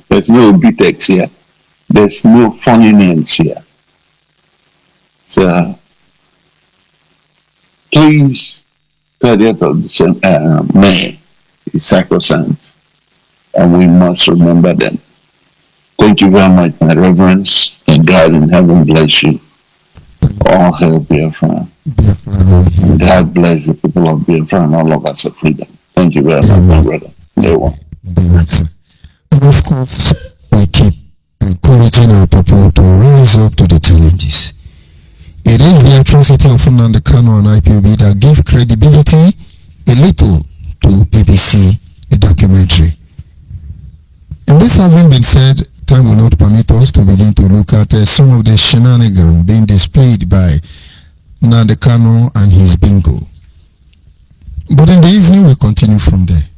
There's no Obitex here. There's no funny names here. So please, 30th of May is sacrosanct, and we must remember them. Thank you very much, my reverence, and God in heaven bless you. All hail Biafra. God bless the people of Biafra and all of us of freedom. Thank you very much, my brother. And of course, we keep encouraging our people to rise up to the challenges. It is the atrocity of Nnamdi Kanu and IPOB that give credibility a little to BBC, the documentary. And this having been said, time will not permit us to begin to look at some of the shenanigans being displayed by Nnamdi Kanu and his bingo. But in the evening, we continue from there.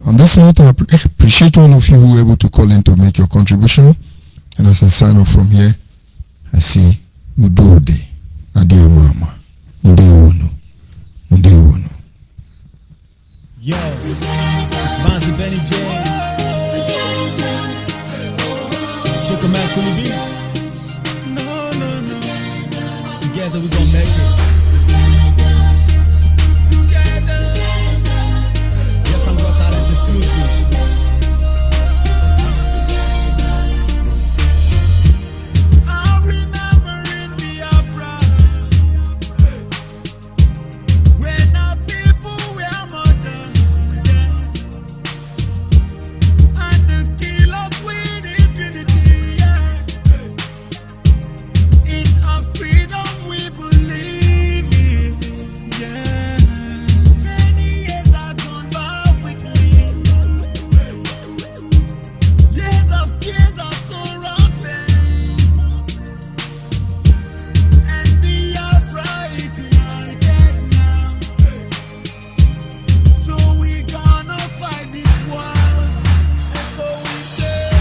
On this note, I appreciate all of you who were able to call in to make your contribution. And as I sign off from here, I say, Udode, Adia Mama, Ndewunu, Ndewunu. Yo, it's Bonzi Benny J. Sugar Man Kuli Beats. No. Together we gon' make it. Together. Yeah, from Got Talent exclusive. I remember in Biafra when our people were murdered, and the killers with impunity. In our freedom we believe in, yeah. Many years have gone by quickly. Years of tears of sorrow and pain. And Biafra is united now. So we gonna fight this war. And so we say,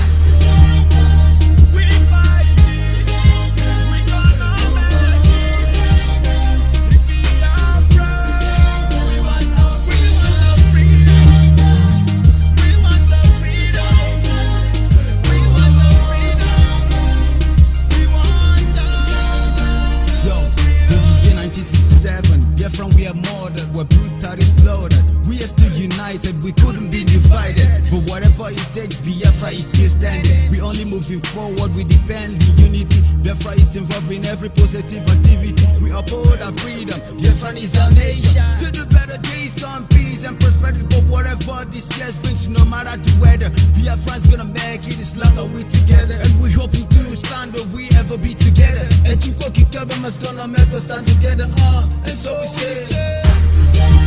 we fight it. We gonna make it. Biafra. We want the freedom. We want the freedom. We want the freedom. We want the Yo, in 1967, Biafra we are murdered, we're brutally slaughtered. We are still united, we couldn't be divided. But whatever it takes, Biafra is still standing. We only moving forward, we depend on unity. Biafra is involved in every positive activity. We uphold our freedom, Biafra is our nation. To the better days come peace and prosperity. But whatever this year brings, no matter the weather, Biafra's gonna make it as long as we together. And we hope you do stand or we ever be together. And Chukwokikabama's gonna make us stand together, and so we say.